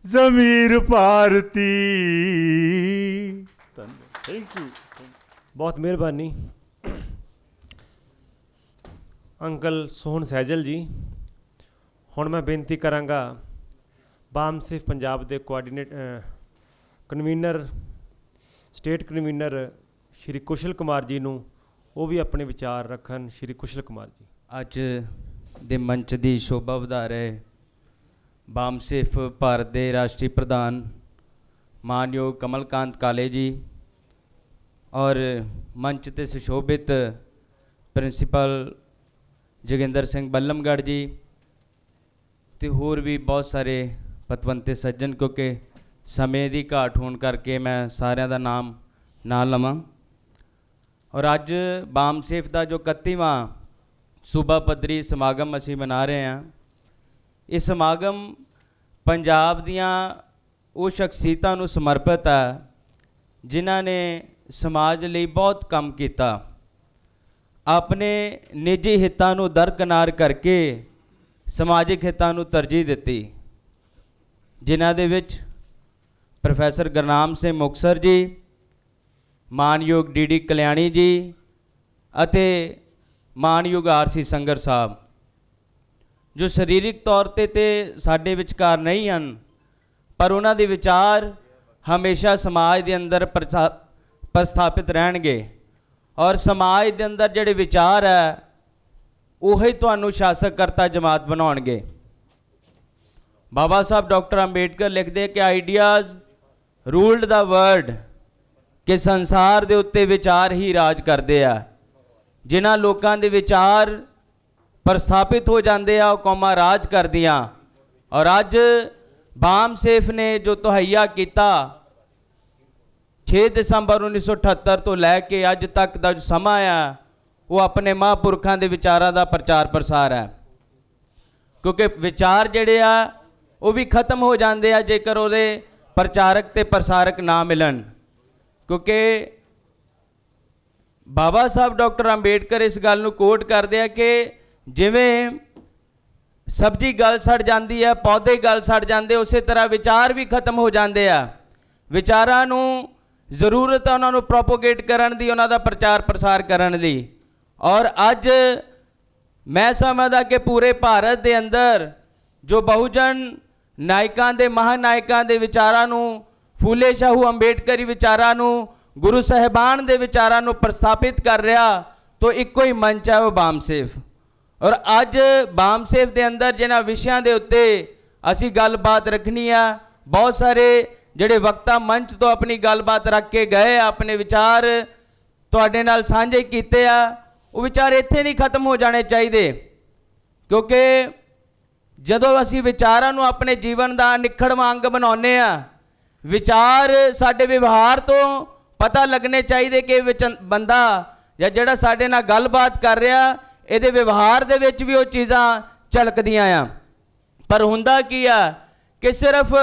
ਜ਼ਮੀਰ ਭਾਰਤੀ। Thank you. ਬਹੁਤ ਮਿਹਰਬਾਨੀ ਅੰਕਲ ਸੋਹਣ ਸਹਿਜਲ ਜੀ। ਹੁਣ ਮੈਂ ਬੇਨਤੀ ਕਰਾਂਗਾ ਬਾਮਸੇਫ ਪੰਜਾਬ ਦੇ ਕਨਵੀਨਰ ਸਟੇਟ ਕਨਵੀਨਰ ਸ਼੍ਰੀ ਕੁਸ਼ਲ ਕੁਮਾਰ ਜੀ ਨੂੰ, ਉਹ ਵੀ ਆਪਣੇ ਵਿਚਾਰ ਰੱਖਣ। ਸ਼੍ਰੀ ਕੁਸ਼ਲ ਕੁਮਾਰ ਜੀ। ਅੱਜ ਦੇ ਮੰਚ ਦੀ ਸ਼ੋਭਾ ਵਧਾ ਰਹੇ ਬਾਮਸੇਫ ਭਾਰਤ ਦੇ ਰਾਸ਼ਟਰੀ ਪ੍ਰਧਾਨ ਮਾਨਯੋਗ ਕਮਲਕਾਂਤ ਕਾਲੇ ਜੀ ਔਰ ਮੰਚ ਤੇ ਸੁਸ਼ੋਭਿਤ ਪ੍ਰਿੰਸੀਪਲ ਜੋਗਿੰਦਰ ਸਿੰਘ ਬੱਲਮਗੜ੍ਹ ਜੀ ਤੇ ਹੋਰ ਵੀ ਬਹੁਤ ਸਾਰੇ ਪਤਵੰਤੇ ਸੱਜਣ, ਕਿਉਂਕਿ ਸਮੇਂ ਦੀ ਘਾਟ ਹੋਣ ਕਰਕੇ ਮੈਂ ਸਾਰਿਆਂ ਦਾ ਨਾਮ ਨਾ ਲਵਾਂ। ਔਰ ਅੱਜ ਬਾਮਸੇਫ ਦਾ ਜੋ 31ਵਾਂ ਸੂਬਾ ਪੱਧਰੀ ਸਮਾਗਮ ਅਸੀਂ ਮਨਾ ਰਹੇ ਹਾਂ, ਇਹ ਸਮਾਗਮ ਪੰਜਾਬ ਦੀਆਂ ਉਹ ਸ਼ਖਸੀਅਤਾਂ ਨੂੰ ਸਮਰਪਿਤ ਹੈ ਜਿਨ੍ਹਾਂ ਨੇ ਸਮਾਜ ਲਈ ਬਹੁਤ ਕੰਮ ਕੀਤਾ, ਆਪਣੇ ਨਿੱਜੀ ਹਿੱਤਾਂ ਨੂੰ ਦਰਕਿਨਾਰ ਕਰਕੇ ਸਮਾਜਿਕ ਹਿੱਤਾਂ ਨੂੰ ਤਰਜੀਹ ਦਿੱਤੀ, ਜਿਨ੍ਹਾਂ ਦੇ ਵਿੱਚ ਪ੍ਰੋਫੈਸਰ ਗੁਰਨਾਮ ਸਿੰਘ ਮੁਕਤਸਰ ਜੀ, ਮਾਨਯੋਗ ਡੀ ਕਲਿਆਣੀ ਜੀ ਅਤੇ ਮਾਨਯੋਗ ਆਰਸੀ ਸੰਗਰ ਸਾਹਿਬ, ਜੋ ਸਰੀਰਕ ਤੌਰ ਤੇ ਸਾਡੇ ਵਿਚਕਾਰ ਨਹੀਂ ਹਨ, ਪਰ ਉਹਨਾਂ ਦੇ ਵਿਚਾਰ ਹਮੇਸ਼ਾ ਸਮਾਜ ਦੇ ਅੰਦਰ ਪ੍ਰਸਥਾਪਿਤ ਰਹਿਣਗੇ ਔਰ ਸਮਾਜ ਦੇ ਅੰਦਰ ਜਿਹੜੇ ਵਿਚਾਰ ਹੈ ਉਹੀ ਤੁਹਾਨੂੰ ਸ਼ਾਸਕ ਕਰਤਾ ਜਮਾਤ ਬਣਾਉਣਗੇ। ਬਾਬਾ ਸਾਹਿਬ ਡਾਕਟਰ ਅੰਬੇਡਕਰ ਲਿਖਦੇ ਕਿ ਆਈਡੀਆਜ਼ ਰੂਲਡ ਦਾ ਵਰਲਡ, ਕਿ ਸੰਸਾਰ ਦੇ ਉੱਤੇ ਵਿਚਾਰ ਹੀ ਰਾਜ ਕਰਦੇ ਆ। ਜਿਨ੍ਹਾਂ ਲੋਕਾਂ ਦੇ ਵਿਚਾਰ ਪ੍ਰਸਥਾਪਿਤ ਹੋ ਜਾਂਦੇ ਆ ਉਹ ਕੌਮਾਂ ਰਾਜ ਕਰਦੀਆਂ। ਔਰ ਅੱਜ ਬਾਮਸੇਫ ਨੇ ਜੋ ਤਹਈਆ ਕੀਤਾ 6 ਦਸੰਬਰ 1978 ਤੋਂ ਲੈ ਕੇ ਅੱਜ ਤੱਕ ਦਾ ਜੋ ਸਮਾਂ ਆ ਉਹ ਆਪਣੇ ਮਹਾਂਪੁਰਖਾਂ ਦੇ ਵਿਚਾਰਾਂ ਦਾ ਪ੍ਰਚਾਰ ਪ੍ਰਸਾਰ ਹੈ, ਕਿਉਂਕਿ ਵਿਚਾਰ ਜਿਹੜੇ ਆ ਉਹ ਵੀ ਖਤਮ ਹੋ ਜਾਂਦੇ ਆ ਜੇਕਰ ਉਹਦੇ ਪ੍ਰਚਾਰਕ ਤੇ ਪ੍ਰਸਾਰਕ ਨਾ ਮਿਲਣ। ਕਿਉਂਕਿ ਬਾਬਾ ਸਾਹਿਬ ਡਾਕਟਰ ਅੰਬੇਡਕਰ ਇਸ ਗੱਲ ਨੂੰ ਕੋਟ ਕਰਦੇ ਆ ਕਿ ਜਿਵੇਂ ਸਬਜ਼ੀ ਗਲ ਸੜ ਜਾਂਦੀ ਹੈ, ਪੌਦੇ ਗਲ ਸੜ ਜਾਂਦੇ, ਉਸੇ ਤਰ੍ਹਾਂ ਵਿਚਾਰ ਵੀ ਖਤਮ ਹੋ ਜਾਂਦੇ ਆ। ਵਿਚਾਰਾਂ ਨੂੰ ਜ਼ਰੂਰਤ ਹੈ ਉਹਨਾਂ ਨੂੰ ਪ੍ਰੋਪੋਗੇਟ ਕਰਨ ਦੀ, ਉਹਨਾਂ ਦਾ ਪ੍ਰਚਾਰ ਪ੍ਰਸਾਰ ਕਰਨ ਦੀ। ਔਰ ਅੱਜ ਮੈਂ ਸਮਝਦਾ ਕਿ ਪੂਰੇ ਭਾਰਤ ਦੇ ਅੰਦਰ ਜੋ ਬਹੁਜਨ ਨਾਇਕਾਂ ਦੇ ਮਹਾਨਾਇਕਾਂ ਦੇ ਵਿਚਾਰਾਂ ਨੂੰ, ਫੂਲੇ ਸ਼ਾਹੂ ਅੰਬੇਡਕਰੀ ਵਿਚਾਰਾਂ ਨੂੰ, ਗੁਰੂ ਸਾਹਿਬਾਨ ਦੇ ਵਿਚਾਰਾਂ ਨੂੰ ਪ੍ਰਸਥਾਪਿਤ ਕਰ ਰਿਹਾ, ਤਾਂ ਇੱਕੋ ਹੀ ਮੰਚ ਹੈ ਉਹ ਬਾਮਸੇਫ। ਔਰ ਅੱਜ ਬਾਮਸੇਫ ਦੇ ਅੰਦਰ ਜਿਨ੍ਹਾਂ ਵਿਸ਼ਿਆਂ ਦੇ ਉੱਤੇ ਅਸੀਂ ਗੱਲਬਾਤ ਰੱਖਣੀ ਆ, ਬਹੁਤ ਸਾਰੇ ਜਿਹੜੇ ਵਕਤਾ ਮੰਚ ਤੋਂ ਆਪਣੀ ਗੱਲਬਾਤ ਰੱਖ ਕੇ ਗਏ, ਆਪਣੇ ਵਿਚਾਰ ਤੁਹਾਡੇ ਨਾਲ ਸਾਂਝੇ ਕੀਤੇ ਆ, ਉਹ ਵਿਚਾਰ ਇੱਥੇ ਨਹੀਂ ਖਤਮ ਹੋ ਜਾਣੇ ਚਾਹੀਦੇ। ਕਿਉਂਕਿ ਜਦੋਂ ਅਸੀਂ ਵਿਚਾਰਾਂ ਨੂੰ ਆਪਣੇ ਜੀਵਨ ਦਾ ਨਿਖੜਵਾਂ ਅੰਗ ਬਣਾਉਂਦੇ ਆ, ਵਿਚਾਰ ਸਾਡੇ ਵਿਵਹਾਰ ਤੋਂ ਪਤਾ ਲੱਗਣੇ ਚਾਹੀਦੇ ਕਿ ਬੰਦਾ ਜਾਂ ਜਿਹੜਾ ਸਾਡੇ ਨਾਲ ਗੱਲਬਾਤ ਕਰ ਰਿਹਾ ਇਹਦੇ ਵਿਵਹਾਰ ਦੇ ਵਿੱਚ ਵੀ ਉਹ ਚੀਜ਼ਾਂ ਝਲਕਦੀਆਂ ਆ। ਪਰ ਹੁੰਦਾ ਕੀ ਆ ਕਿ ਸਿਰਫ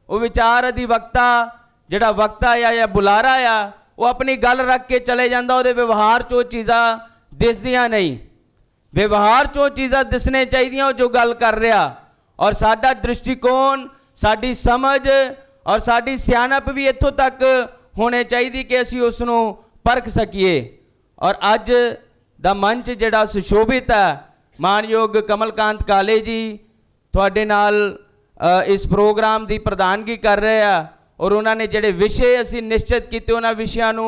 ਉਹ ਵਿਚਾਰ ਅਧਿਵਕਤਾ ਜਿਹੜਾ ਵਕਤਾ ਆ ਜਾਂ ਬੁਲਾਰਾ ਆ ਉਹ ਆਪਣੀ ਗੱਲ ਰੱਖ ਕੇ ਚਲੇ ਜਾਂਦਾ, ਉਹਦੇ ਵਿਵਹਾਰ 'ਚ ਉਹ ਚੀਜ਼ਾਂ ਦਿਸਦੀਆਂ ਨਹੀਂ। ਵਿਵਹਾਰ 'ਚ ਉਹ ਚੀਜ਼ਾਂ ਦਿਸਣੇ ਚਾਹੀਦੀਆਂ ਉਹ ਜੋ ਗੱਲ ਕਰ ਰਿਹਾ। ਔਰ ਸਾਡਾ ਦ੍ਰਿਸ਼ਟੀਕੋਣ, ਸਾਡੀ ਸਮਝ ਔਰ ਸਾਡੀ ਸਿਆਣਪ ਵੀ ਇੱਥੋਂ ਤੱਕ ਹੋਣੇ ਚਾਹੀਦੀ ਕਿ ਅਸੀਂ ਉਸ ਨੂੰ ਪਰਖ ਸਕੀਏ। ਔਰ ਅੱਜ ਦਾ ਮੰਚ ਜਿਹੜਾ ਸੁਸ਼ੋਭਿਤ ਹੈ, ਮਾਨਯੋਗ ਕਮਲਕਾਂਤ ਕਾਲੇ ਜੀ ਤੁਹਾਡੇ ਨਾਲ ਇਸ ਪ੍ਰੋਗਰਾਮ ਦੀ ਪ੍ਰਧਾਨਗੀ ਕਰ ਰਹੇ ਆ ਔਰ ਉਹਨਾਂ ਨੇ ਜਿਹੜੇ ਵਿਸ਼ੇ ਅਸੀਂ ਨਿਸ਼ਚਿਤ ਕੀਤੇ ਉਹਨਾਂ ਵਿਸ਼ਿਆਂ ਨੂੰ